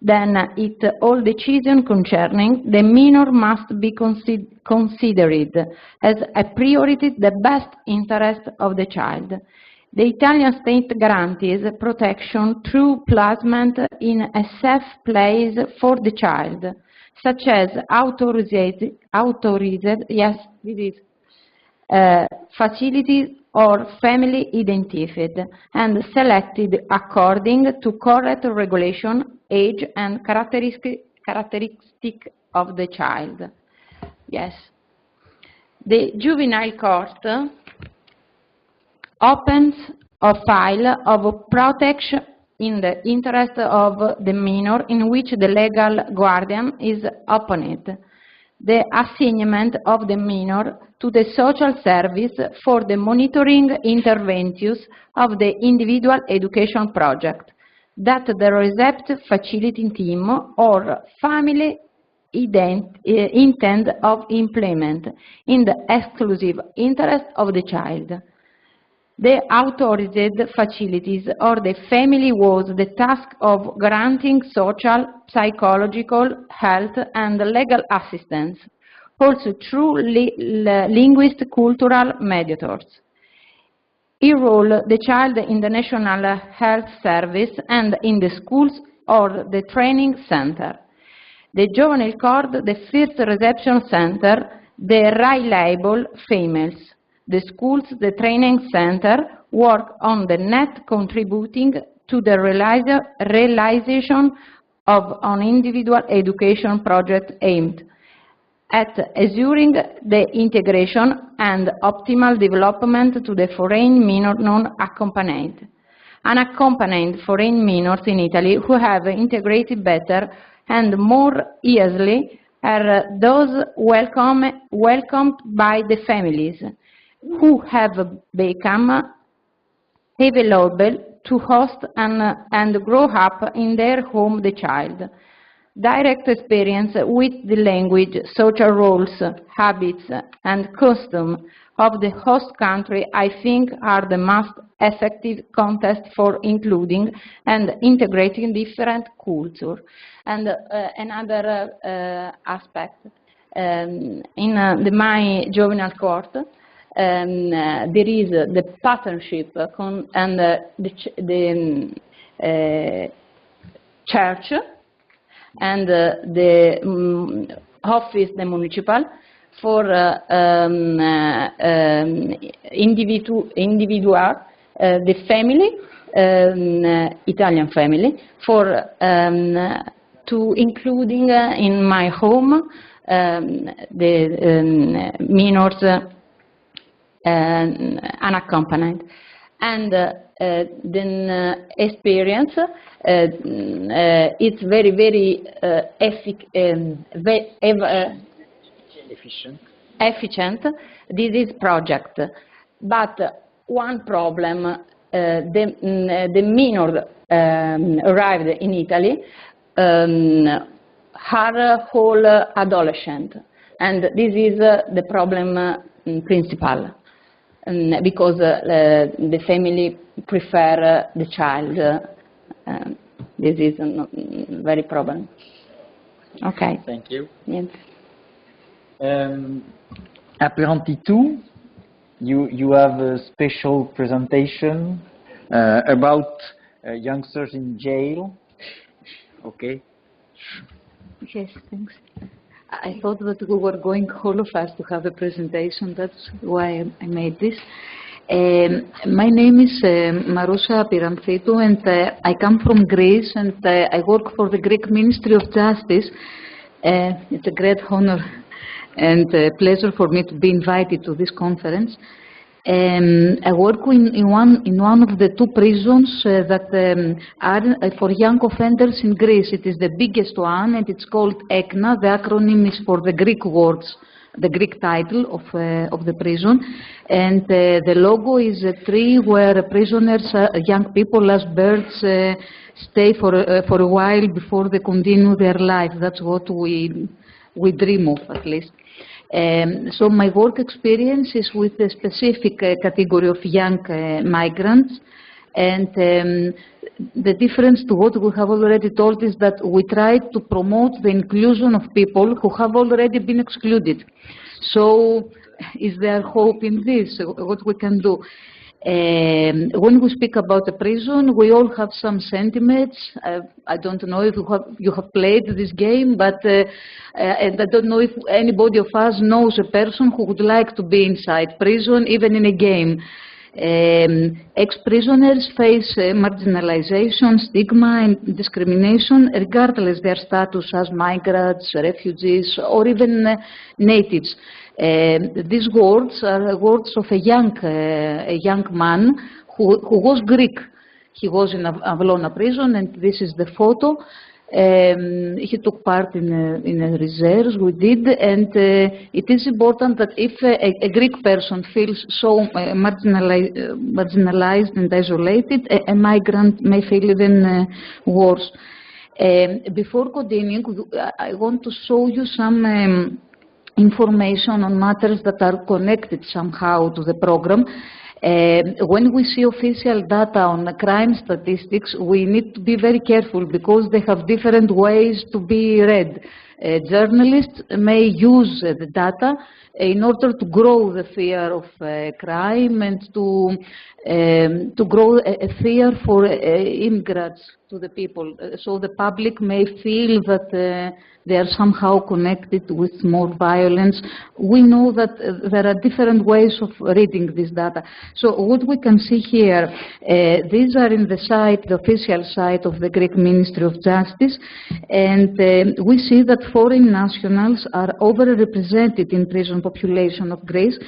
[SPEAKER 6] that all decisions concerning the minor must be considered as a priority the best interest of the child. The Italian state guarantees protection through placement in a safe place for the child, such as authorized facilities or family identified and selected according to correct regulation, age and characteristic of the child. Yes. The juvenile court opens a file of protection in the interest of the minor in which the legal guardian is opponent, the assignment of the minor to the social service for the monitoring interventions of the individual education project, that the RESEPT facility team or family intent of employment in the exclusive interest of the child. The authorized facilities or the family was the task of granting social, psychological, health and legal assistance, also through linguistic cultural mediators. Enroll the child in the National Health Service and in the schools or the training center. The Juvenile Court, the first reception center, the reliable females. The schools, the training center, work on the net contributing to the realization of an individual education project aimed at assuring the integration and optimal development to the foreign minor non-accompanied. Unaccompanied foreign minors in Italy who have integrated better and more easily are those welcomed by the families, who have become available to host and grow up in their home the child. Direct experience with the language, social roles, habits, and customs of the host country, I think, are the most effective contest for including and integrating different cultures. And another aspect, in my juvenile court, there is the partnership and the church and the office, the municipal, for individual, the family, Italian family, for to including in my home the minors unaccompanied. And then experience, it's very, very efficient. This is project. But one problem, the minor arrived in Italy are whole adolescent. And this is the problem principal. Because the family prefer the child. This is a very problem. Okay.
[SPEAKER 1] Thank you.
[SPEAKER 6] Yes.
[SPEAKER 1] Apperantitou, you have a special presentation about youngsters in jail. Okay.
[SPEAKER 5] Yes, thanks. I thought that we were going, all of us, to have a presentation. That's why I made this. My name is Marousa Apperantitou, and I come from Greece, and I work for the Greek Ministry of Justice. It's a great honor and a pleasure for me to be invited to this conference. I work in one of the two prisons that are for young offenders in Greece. It is the biggest one, and it's called EKNA. The acronym is for the Greek words, the Greek title of the prison. And the logo is a tree where prisoners, young people as birds, stay for a while before they continue their life. That's what we dream of, at least. So my work experience is with a specific category of young migrants, and the difference to what we have already told is that we try to promote the inclusion of people who have already been excluded. So is there hope in this? What we can do? When we speak about a prison, we all have some sentiments. I don't know if you have played this game, but and I don't know if anybody of us knows a person who would like to be inside prison, even in a game. Ex-prisoners face marginalization, stigma and discrimination regardless their status as migrants, refugees or even natives. These words are words of a young man who was Greek. He was in Avalona prison, and this is the photo. He took part in a research we did, and it is important that if a Greek person feels so marginalized and isolated, a migrant may feel even worse. Before continuing, I want to show you some information on matters that are connected somehow to the program. When we see official data on crime statistics, we need to be very careful because they have different ways to be read. Journalists may use the data in order to grow the fear of crime and to grow a fear for immigrants to the people. So the public may feel that they are somehow connected with more violence. We know that there are different ways of reading this data. So what we can see here, these are in the site, the official site of the Greek Ministry of Justice, and we see that foreign nationals are overrepresented in prison population of Greece.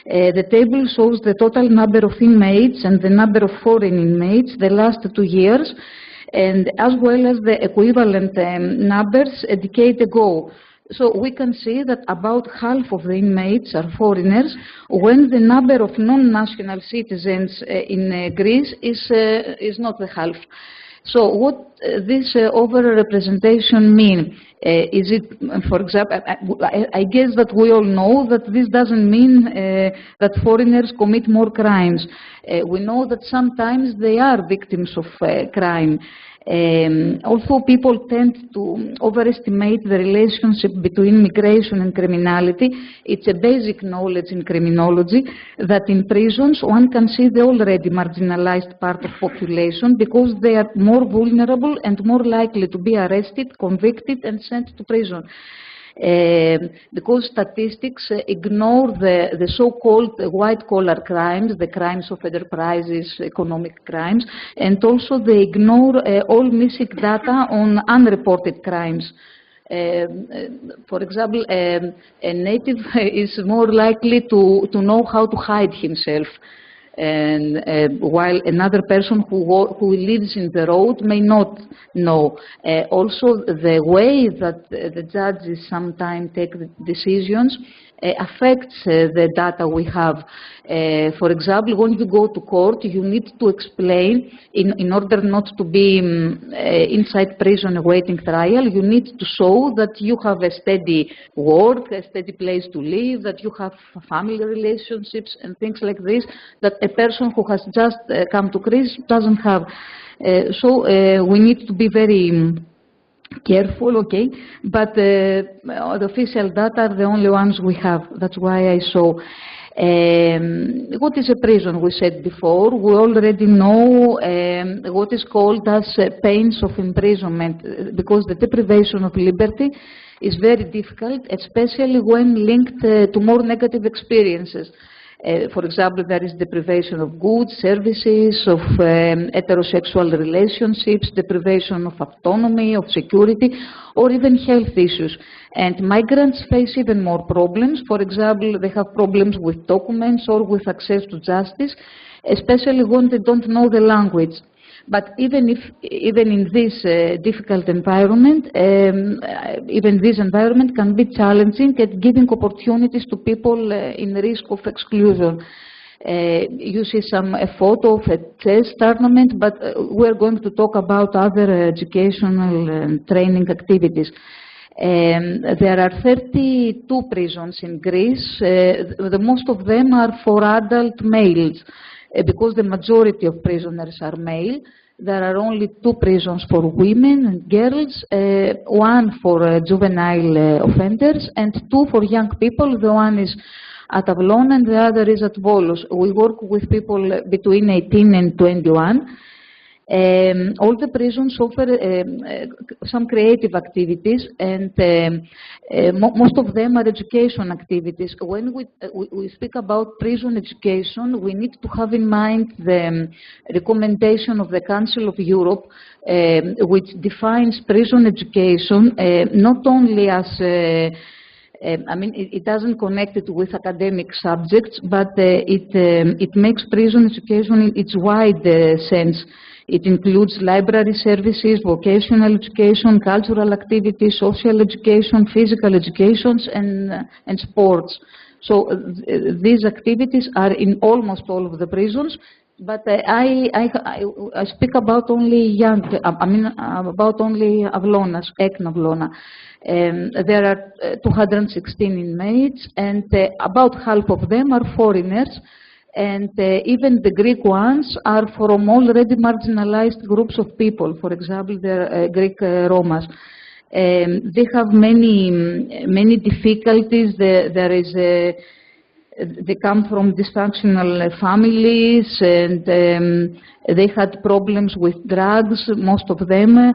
[SPEAKER 5] The table shows the total number of inmates and the number of foreign inmates the last 2 years, and as well as the equivalent numbers a decade ago. So we can see that about half of the inmates are foreigners, when the number of non-national citizens in Greece is not the half. So what this over-representation mean? Is it, for example, I guess that we all know that this doesn't mean that foreigners commit more crimes. We know that sometimes they are victims of crime. Also, people tend to overestimate the relationship between migration and criminality. It's a basic knowledge in criminology that in prisons one can see the already marginalized part of population because they are more vulnerable and more likely to be arrested, convicted and sent to prison. Because statistics ignore the so-called white-collar crimes, the crimes of enterprises, economic crimes, and also they ignore all missing data on unreported crimes. For example, a native is more likely to know how to hide himself, and while another person who lives in the road may not know. Also, the way that the judges sometimes take the decisions affects the data we have. For example, when you go to court, you need to explain, in order not to be inside prison awaiting trial, you need to show that you have a steady work, a steady place to live, that you have family relationships and things like this, that a person who has just come to Greece doesn't have. So we need to be very careful, okay, but the official data are the only ones we have. That's why I saw. What is a prison? We said before. We already know what is called as pains of imprisonment, because the deprivation of liberty is very difficult, especially when linked to more negative experiences. For example, there is deprivation of goods, services, of heterosexual relationships, deprivation of autonomy, of security, or even health issues. And migrants face even more problems. For example, they have problems with documents or with access to justice, especially when they don't know the language. But even in this difficult environment, even this environment can be challenging at giving opportunities to people in risk of exclusion. You see a photo of a chess tournament, but we're going to talk about other educational and training activities. There are 32 prisons in Greece. The most of them are for adult males. Because the majority of prisoners are male, there are only 2 prisons for women and girls, 1 for juvenile offenders and 2 for young people. The one is at Avalon and the other is at Volos. We work with people between 18 and 21. All the prisons offer some creative activities, and most of them are education activities. When we speak about prison education, we need to have in mind the recommendation of the Council of Europe, which defines prison education not only as I mean, it doesn't connect it with academic subjects, but it makes prison education in its wide sense. It includes library services, vocational education, cultural activities, social education, physical educations, and sports. So these activities are in almost all of the prisons, but I speak about only young, about only Avlonas, Ekna Avlona. There are 216 inmates, and about half of them are foreigners, and even the Greek ones are from already marginalized groups of people. For example, the Greek Romas. They have many difficulties. They come from dysfunctional families, and they had problems with drugs, most of them,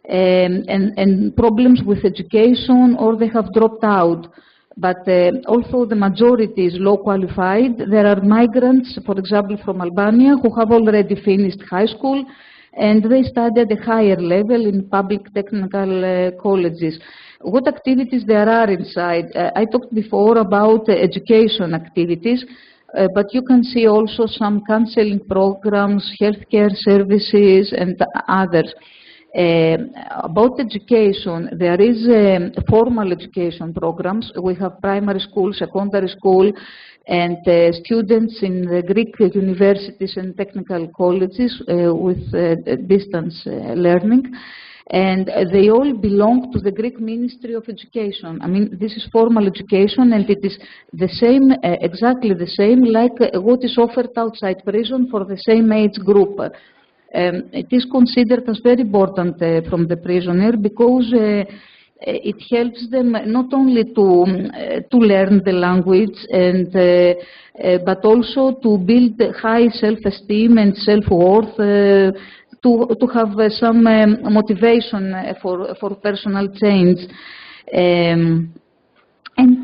[SPEAKER 5] and problems with education, or they have dropped out. But also the majority is low qualified. There are migrants, for example, from Albania, who have already finished high school, and they study at a higher level in public technical colleges. What activities there are inside? I talked before about education activities, but you can see also some counseling programs, healthcare services, and others. About education, there is formal education programs. We have primary school, secondary school, and students in the Greek universities and technical colleges with distance learning. And they all belong to the Greek Ministry of Education. I mean, this is formal education, and it is the same, exactly the same, like what is offered outside prison for the same age group. It is considered as very important from the prisoner, because it helps them not only to learn the language, and but also to build high self-esteem and self-worth, to have some motivation for personal change, and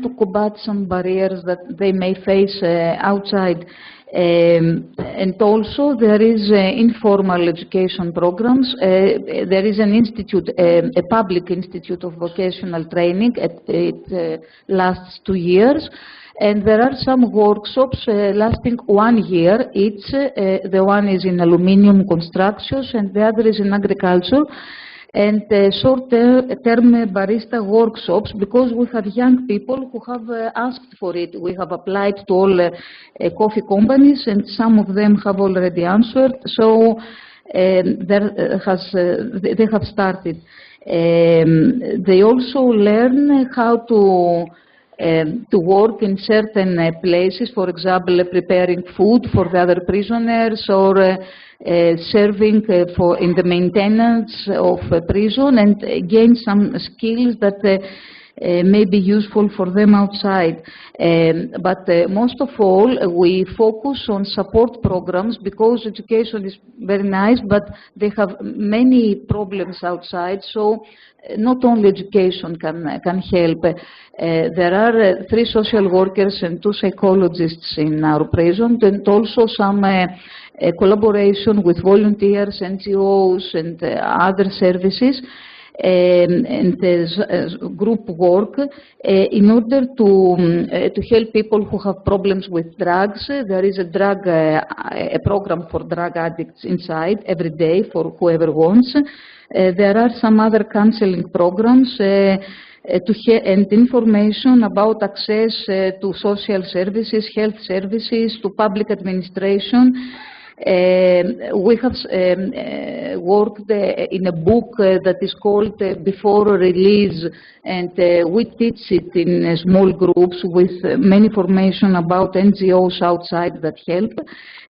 [SPEAKER 5] to combat some barriers that they may face outside. And also there is informal education programs. There is an institute, a public institute of vocational training. It lasts 2 years. And there are some workshops lasting 1 year each. The one is in aluminium constructions, and the other is in agriculture. And short-term barista workshops, because we have young people who have asked for it. We have applied to all coffee companies, and some of them have already answered. So they have started. They also learn how to work in certain places, for example, preparing food for the other prisoners, or serving in the maintenance of a prison, and gain some skills that may be useful for them outside. But most of all, we focus on support programs, because education is very nice, but they have many problems outside. So not only education can help. There are 3 social workers and 2 psychologists in our prison, and also some collaboration with volunteers, NGOs, and other services, and group work in order to help people who have problems with drugs. There is a program for drug addicts inside every day for whoever wants. There are some other counseling programs and information about access to social services, health services, to public administration. We have worked in a book that is called Before Release, and we teach it in small groups with many information about NGOs outside that help.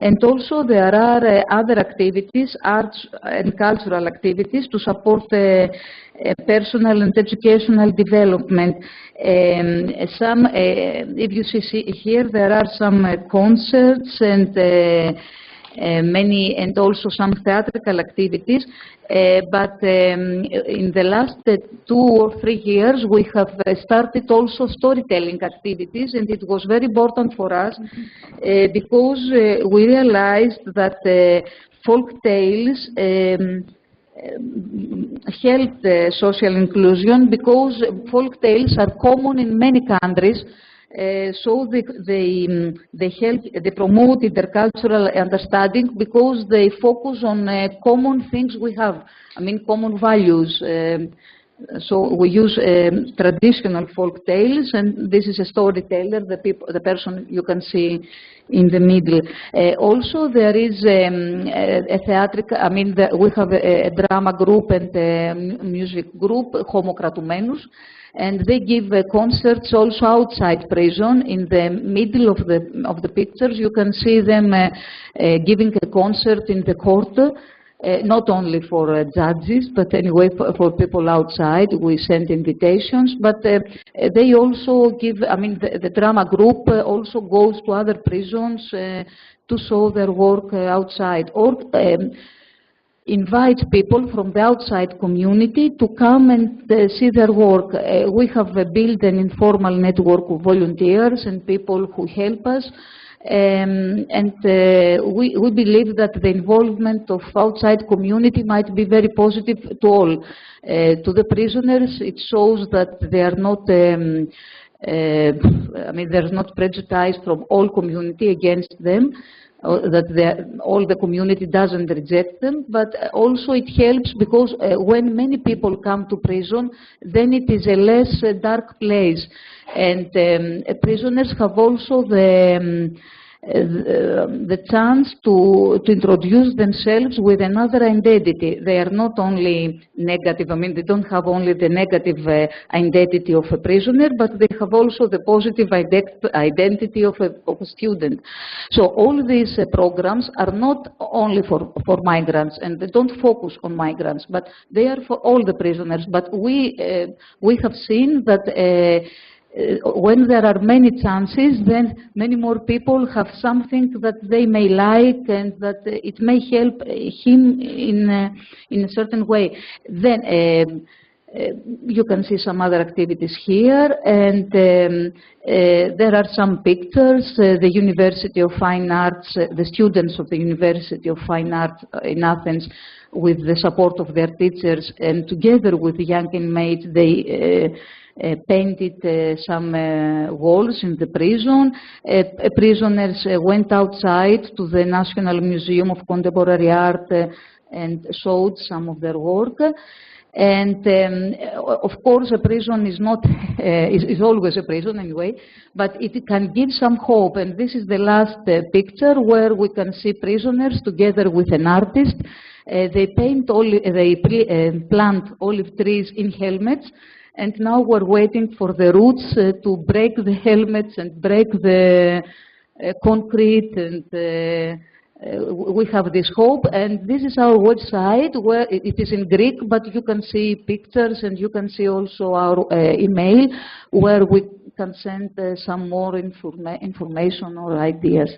[SPEAKER 5] And also there are other activities, arts and cultural activities, to support personal and educational development. If you see here, there are some concerts and many, and also some theatrical activities, but in the last 2 or 3 years we have started also storytelling activities, and it was very important for us because we realized that folk tales help social inclusion, because folk tales are common in many countries. So they help, they promote intercultural understanding, because they focus on common things we have. I mean, common values, So we use traditional folk tales, and this is a storyteller, the person you can see in the middle. Also, there is a theatrical, we have a drama group and a music group, Homokratumenus, and they give concerts also outside prison. In the middle of the pictures, you can see them giving a concert in the court. Not only for judges, but anyway for people outside. We send invitations, but they also give, the drama group also goes to other prisons to show their work outside, or invite people from the outside community to come and see their work. We have built an informal network of volunteers and people who help us. We believe that the involvement of outside community might be very positive to all. To the prisoners, it shows that they are not, there's not prejudice from all community against them, that all the community doesn't reject them, but also it helps because when many people come to prison, then it is a less dark place. And prisoners have also the chance to introduce themselves with another identity. They are not only negative, they don't have only the negative identity of a prisoner, but they have also the positive identity of a student. So all these programs are not only for migrants, and they don't focus on migrants, but they are for all the prisoners. But we have seen that when there are many chances, then many more people have something that they may like and that it may help him in a certain way. Then you can see some other activities here, and there are some pictures. The University of Fine Arts, the students of the University of Fine Arts in Athens, with the support of their teachers and together with the young inmates, they painted some walls in the prison. Prisoners went outside to the National Museum of Contemporary Art and showed some of their work. And of course, a prison is not is always a prison anyway, but it can give some hope. And this is the last picture where we can see prisoners together with an artist. They plant olive trees in helmets. And now we're waiting for the roots to break the helmets and break the concrete, and we have this hope. And this is our website, where it is in Greek, but you can see pictures, and you can see also our email, where we can send some more information or ideas.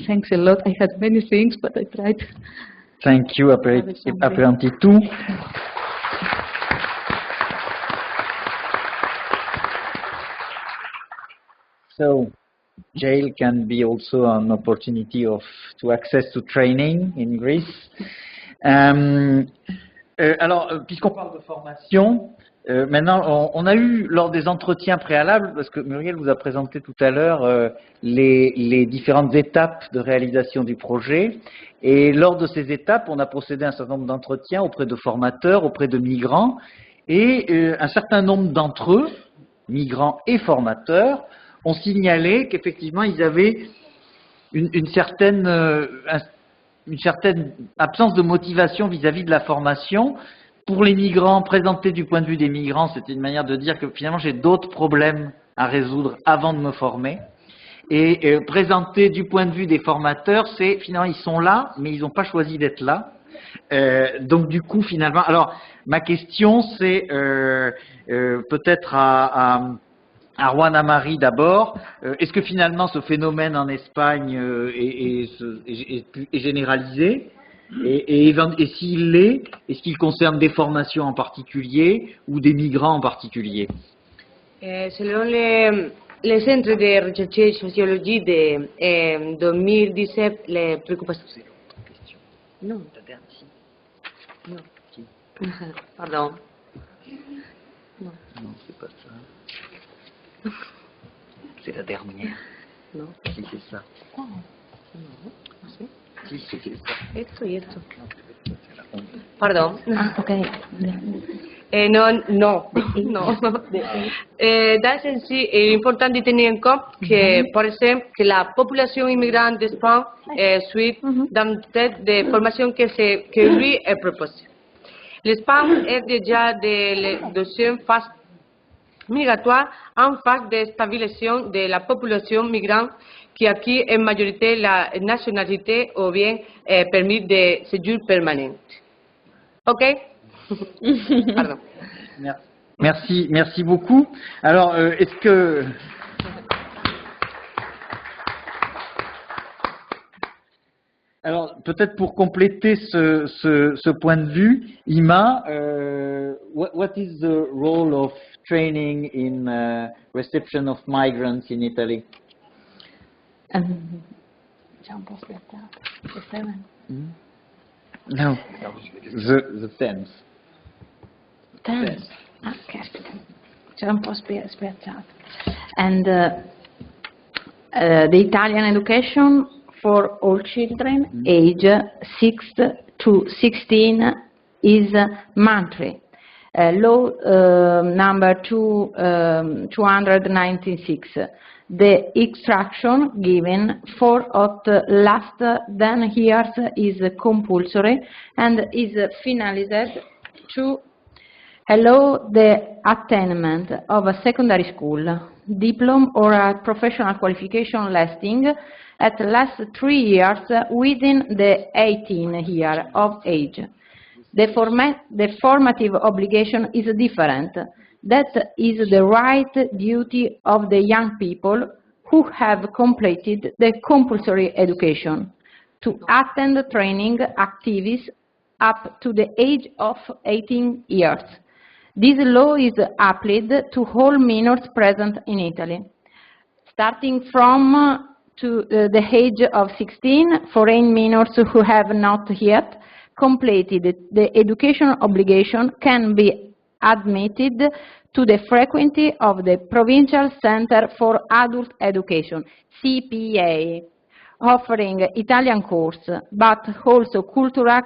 [SPEAKER 5] Thanks a lot. I had many things, but I tried.
[SPEAKER 1] Thank you, Apprentictout. So, jail can be also an opportunity to access to training in Greece. Alors, puisqu'on parle de formation, maintenant, on a eu lors des entretiens préalables, parce que Muriel vous a présenté tout à l'heure les différentes étapes de réalisation du projet, et lors de ces étapes, on a procédé à un certain nombre d'entretiens auprès de formateurs, auprès de migrants, et un certain nombre d'entre eux, migrants et formateurs, ont signalé qu'effectivement ils avaient une certaine absence de motivation vis-à-vis de la formation. Pour les migrants, présenté du point de vue des migrants, c'était une manière de dire que finalement j'ai d'autres problèmes à résoudre avant de me former. Et présenté du point de vue des formateurs, c'est finalement ils sont là, mais ils n'ont pas choisi d'être là. Donc du coup finalement, alors ma question c'est peut-être à Juan Amari d'abord, est-ce que finalement ce phénomène en Espagne est généralisé, et s'il l'est, est-ce qu'il concerne des formations en particulier ou des migrants en particulier?
[SPEAKER 2] Selon les centres de recherche et sociologie de 2017, les préoccupations... Non, non. Pardon. Non,
[SPEAKER 1] c'est pas ça. C'est la dernière.
[SPEAKER 2] Non.
[SPEAKER 1] Si, c'est ça.
[SPEAKER 2] Oh. No, no sé.
[SPEAKER 1] Si, c'est ça.
[SPEAKER 2] Esto y esto. Pardon.
[SPEAKER 6] Ah, ok.
[SPEAKER 2] Non, non, non. Dans ce sens, il est important de tenir en compte que, par exemple, que la population immigrante d'Espagne suit dans cette de formation que lui est proposée. L'Espagne est déjà de la deuxième phase migratoire en phase de stabilisation de la population migrante qui acquit en majorité la nationalité ou bien permis de séjour permanent. OK? Pardon.
[SPEAKER 1] Merci beaucoup. Alors, est-ce que... Alors, peut-être pour compléter ce point de vue, Ima, what is the role of training in reception of migrants in Italy?
[SPEAKER 6] C'è un po' spiazzato. Ci stai bene?
[SPEAKER 1] No, the tense.
[SPEAKER 6] Tense. Ah, caspita. C'era un po' spiazzato. And the Italian education for all children age 6 to 16 is monthly. Law number 296. The instruction given for at last 10 years is compulsory and is finalized to allow the attainment of a secondary school diploma or a professional qualification lasting at least 3 years within the 18 year of age. The formative obligation is different. That is the right duty of the young people who have completed the compulsory education to attend training activities up to the age of 18 years. This law is applied to all minors present in Italy. Starting from the age of 16, foreign minors who have not yet completed the education obligation can be admitted to the frequency of the Provincial Center for Adult Education, CPA, offering Italian course, but also cultural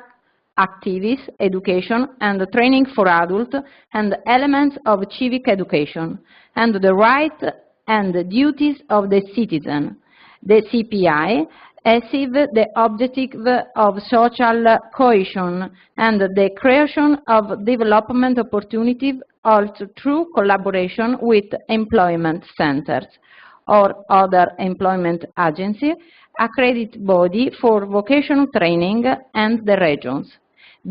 [SPEAKER 6] activities, education, and training for adults, and elements of civic education, and the rights and the duties of the citizen. The CPI achieves the objective of social cohesion and the creation of development opportunities also through collaboration with employment centers or other employment agencies, accredited body for vocational training, and the regions.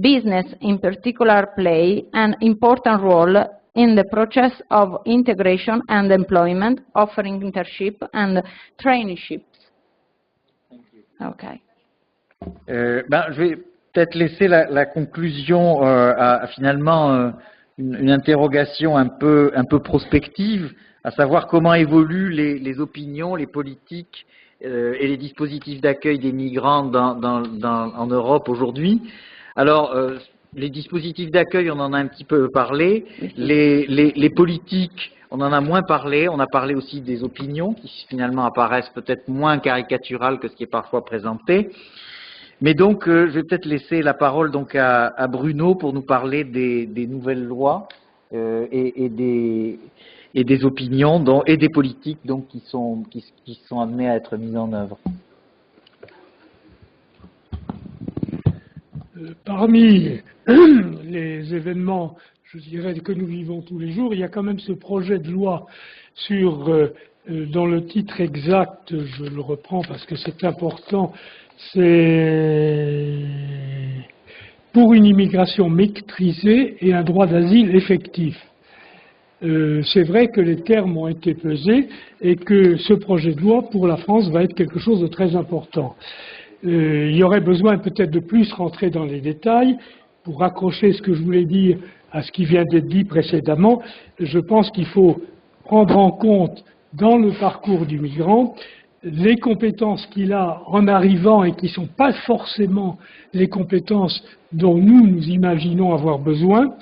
[SPEAKER 6] Business in particular play an important role in the process of integration and employment, offering internship and traineeships. Okay.
[SPEAKER 1] Je vais peut-être laisser la conclusion à finalement une interrogation un peu prospective, à savoir comment évoluent les opinions, les politiques et les dispositifs d'accueil des migrants en Europe aujourd'hui. Alors, les dispositifs d'accueil, on en a un petit peu parlé. Les politiques, on en a moins parlé. On a parlé aussi des opinions qui finalement apparaissent peut-être moins caricaturales que ce qui est parfois présenté. Mais donc, je vais peut-être laisser la parole donc à Bruno pour nous parler des nouvelles lois et des opinions et des politiques donc qui sont amenées à être mises en œuvre.
[SPEAKER 4] Parmi les événements, je dirais, que nous vivons tous les jours, il y a quand même ce projet de loi dont le titre exact, je le reprends parce que c'est important, c'est pour une immigration maîtrisée et un droit d'asile effectif. C'est vrai que les termes ont été pesés et que ce projet de loi pour la France va être quelque chose de très important. Il y aurait besoin peut-être de plus rentrer dans les détails pour raccrocher ce que je voulais dire à ce qui vient d'être dit précédemment. Je pense qu'il faut prendre en compte dans le parcours du migrant les compétences qu'il a en arrivant et qui ne sont pas forcément les compétences dont nous imaginons avoir besoin.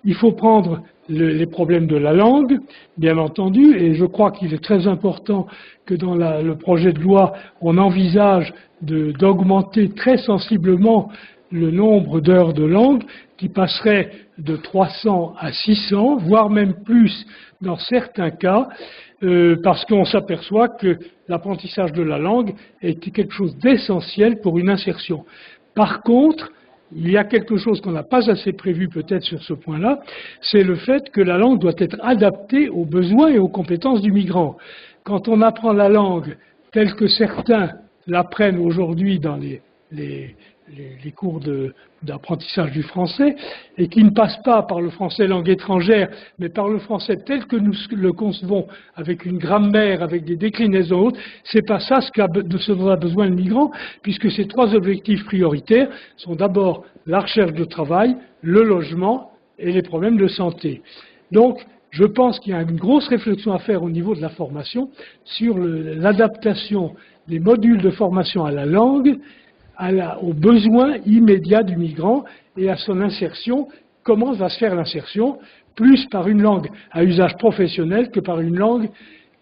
[SPEAKER 4] Il faut prendre les problèmes de la langue, bien entendu, et je crois qu'il est très important que dans le projet de loi, on envisage d'augmenter très sensiblement le nombre d'heures de langue qui passerait de 300 à 600, voire même plus dans certains cas, parce qu'on s'aperçoit que l'apprentissage de la langue est quelque chose d'essentiel pour une insertion. Par contre, il y a quelque chose qu'on n'a pas assez prévu peut-être sur ce point-là, c'est le fait que la langue doit être adaptée aux besoins et aux compétences du migrant. Quand on apprend la langue telle que certains l'apprennent aujourd'hui dans les cours d'apprentissage du français, et qui ne passe pas par le français langue étrangère, mais par le français tel que nous le concevons, avec une grammaire, avec des déclinaisons hautes, c'est pas ça de ce dont a besoin le migrant, puisque ces trois objectifs prioritaires sont d'abord la recherche de travail, le logement et les problèmes de santé. Donc, je pense qu'il y a une grosse réflexion à faire au niveau de la formation sur l'adaptation des modules de formation à la langue, aux besoins immédiats du migrant et à son insertion. Comment va se faire l'insertion? Plus par une langue à usage professionnel que par une langue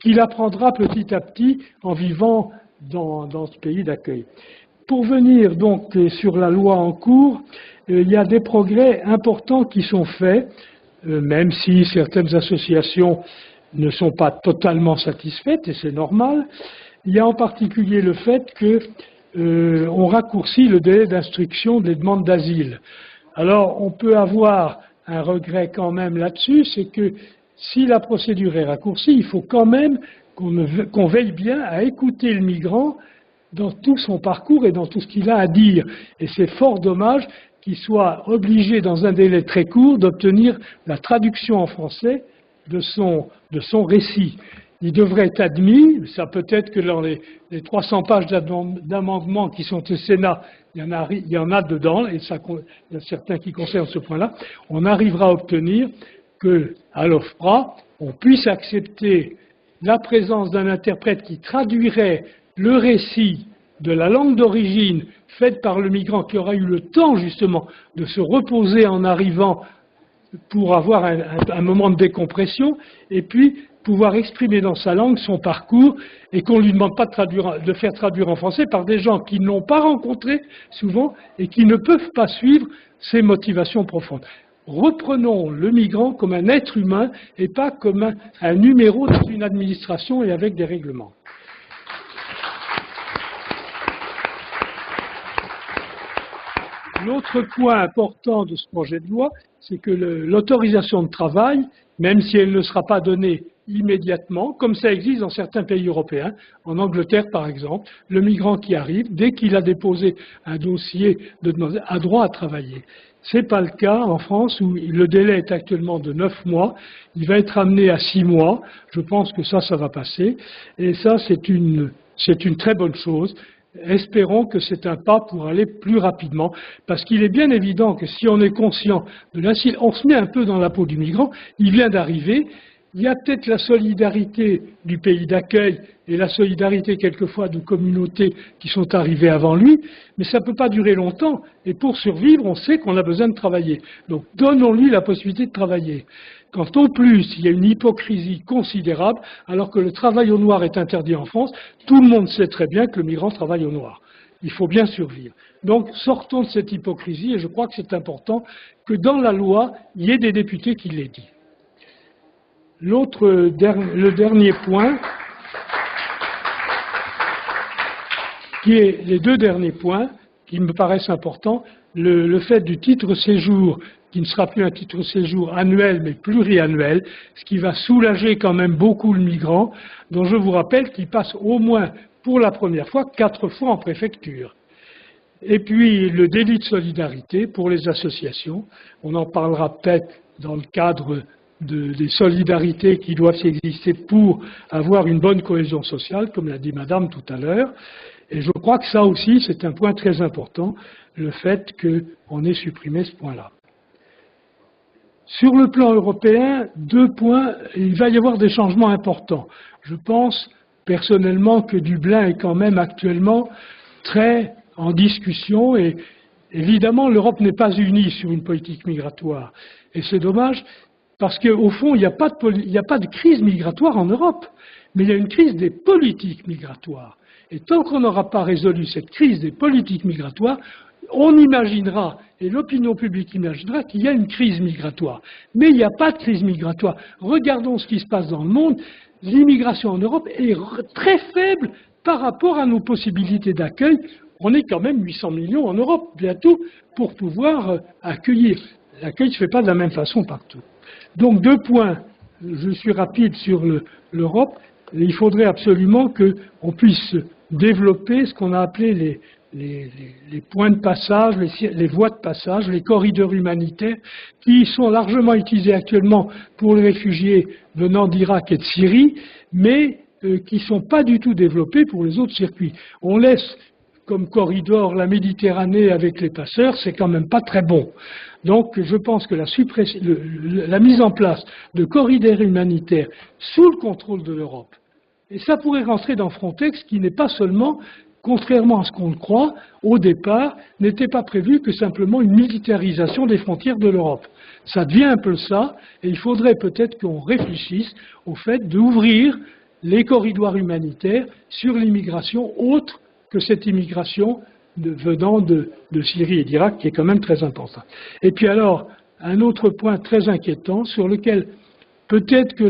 [SPEAKER 4] qu'il apprendra petit à petit en vivant dans ce pays d'accueil. Pour venir donc sur la loi en cours, il y a des progrès importants qui sont faits, même si certaines associations ne sont pas totalement satisfaites, et c'est normal. Il y a en particulier le fait qu'on raccourcit le délai d'instruction des demandes d'asile. Alors, on peut avoir un regret quand même là-dessus, c'est que si la procédure est raccourcie, il faut quand même qu'on veille bien à écouter le migrant dans tout son parcours et dans tout ce qu'il a à dire. Et c'est fort dommage qu'il soit obligé, dans un délai très court, d'obtenir la traduction en français de son récit. Il devrait être admis, ça peut être que dans les 300 pages d'amendements qui sont au Sénat, il y en a dedans, et il y a certains qui concernent ce point-là, on arrivera à obtenir qu'à l'OFPRA, on puisse accepter la présence d'un interprète qui traduirait le récit de la langue d'origine faite par le migrant qui aura eu le temps justement de se reposer en arrivant pour avoir un moment de décompression, et puis pouvoir exprimer dans sa langue son parcours, et qu'on ne lui demande pas de faire traduire en français par des gens qui ne l'ont pas rencontré souvent et qui ne peuvent pas suivre ses motivations profondes. Reprenons le migrant comme un être humain et pas comme un numéro dans une administration et avec des règlements. L'autre point important de ce projet de loi, c'est que l'autorisation de travail, même si elle ne sera pas donnée immédiatement, comme ça existe dans certains pays européens, en Angleterre par exemple, le migrant qui arrive, dès qu'il a déposé un dossier de demande, a droit à travailler. Ce n'est pas le cas en France où le délai est actuellement de 9 mois, il va être amené à 6 mois, je pense que ça va passer, et ça c'est une très bonne chose. Espérons que c'est un pas pour aller plus rapidement, parce qu'il est bien évident que si on est conscient de l'incident, on se met un peu dans la peau du migrant, il vient d'arriver, il y a peut-être la solidarité du pays d'accueil et la solidarité quelquefois de communautés qui sont arrivées avant lui, mais ça ne peut pas durer longtemps, et pour survivre, on sait qu'on a besoin de travailler. Donc donnons-lui la possibilité de travailler. Quand en plus il y a une hypocrisie considérable, alors que le travail au noir est interdit en France, tout le monde sait très bien que le migrant travaille au noir. Il faut bien survivre. Donc sortons de cette hypocrisie, et je crois que c'est important que dans la loi, il y ait des députés qui l'aient dit. Le dernier point, les deux derniers points qui me paraissent importants, le fait du titre séjour, qui ne sera plus un titre séjour annuel mais pluriannuel, ce qui va soulager quand même beaucoup le migrant, dont je vous rappelle qu'il passe au moins pour la première fois 4 fois en préfecture. Et puis le délit de solidarité pour les associations, on en parlera peut-être dans le cadre des solidarités qui doivent exister pour avoir une bonne cohésion sociale, comme l'a dit Madame tout à l'heure. Et je crois que ça aussi, c'est un point très important, le fait qu'on ait supprimé ce point-là. Sur le plan européen, 2 points, il va y avoir des changements importants. Je pense personnellement que Dublin est quand même actuellement très en discussion, et évidemment l'Europe n'est pas unie sur une politique migratoire. Et c'est dommage, parce qu'au fond, il n'y a pas de crise migratoire en Europe, mais il y a une crise des politiques migratoires. Et tant qu'on n'aura pas résolu cette crise des politiques migratoires, on imaginera, et l'opinion publique imaginera, qu'il y a une crise migratoire. Mais il n'y a pas de crise migratoire. Regardons ce qui se passe dans le monde. L'immigration en Europe est très faible par rapport à nos possibilités d'accueil. On est quand même 800 millions en Europe, bientôt, pour pouvoir accueillir. L'accueil ne se fait pas de la même façon partout. Donc, 2 points. Je suis rapide sur l'Europe. Il faudrait absolument qu'on puisse développer ce qu'on a appelé les points de passage, les voies de passage, les corridors humanitaires, qui sont largement utilisés actuellement pour les réfugiés venant d'Irak et de Syrie, mais qui ne sont pas du tout développés pour les autres circuits. On laisse comme corridor la Méditerranée avec les passeurs, c'est quand même pas très bon. Donc je pense que la mise en place de corridors humanitaires sous le contrôle de l'Europe, et ça pourrait rentrer dans Frontex, qui n'est pas seulement, contrairement à ce qu'on le croit, au départ, n'était pas prévu que simplement une militarisation des frontières de l'Europe. Ça devient un peu ça, et il faudrait peut-être qu'on réfléchisse au fait d'ouvrir les corridors humanitaires sur l'immigration autre que cette immigration venant de Syrie et d'Irak, qui est quand même très importante. Et puis alors, un autre point très inquiétant, sur lequel peut-être que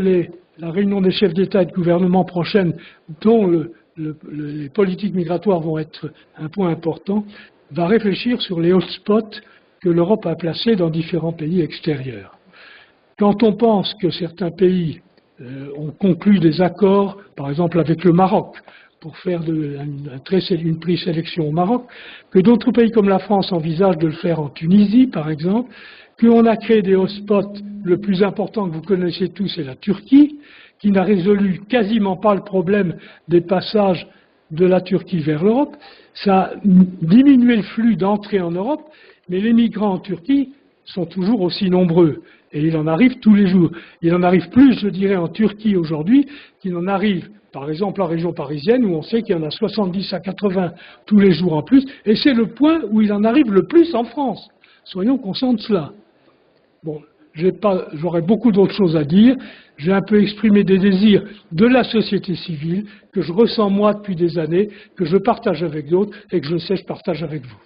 [SPEAKER 4] la réunion des chefs d'État et de gouvernement prochaine, dont les politiques migratoires vont être un point important, va réfléchir sur les hotspots que l'Europe a placés dans différents pays extérieurs. Quand on pense que certains pays ont conclu des accords, par exemple avec le Maroc, pour faire une présélection au Maroc, que d'autres pays comme la France envisagent de le faire en Tunisie, par exemple, qu'on a créé des hotspots, le plus important que vous connaissez tous, c'est la Turquie, qui n'a résolu quasiment pas le problème des passages de la Turquie vers l'Europe. Ça a diminué le flux d'entrée en Europe, mais les migrants en Turquie sont toujours aussi nombreux. Et il en arrive tous les jours. Il en arrive plus, je dirais, en Turquie aujourd'hui qu'il en arrive, par exemple, en région parisienne, où on sait qu'il y en a 70 à 80 tous les jours en plus. Et c'est le point où il en arrive le plus en France. Soyons conscients de cela. Bon, j'aurais beaucoup d'autres choses à dire. J'ai un peu exprimé des désirs de la société civile que je ressens moi depuis des années, que je partage avec d'autres et que je sais je partage avec vous.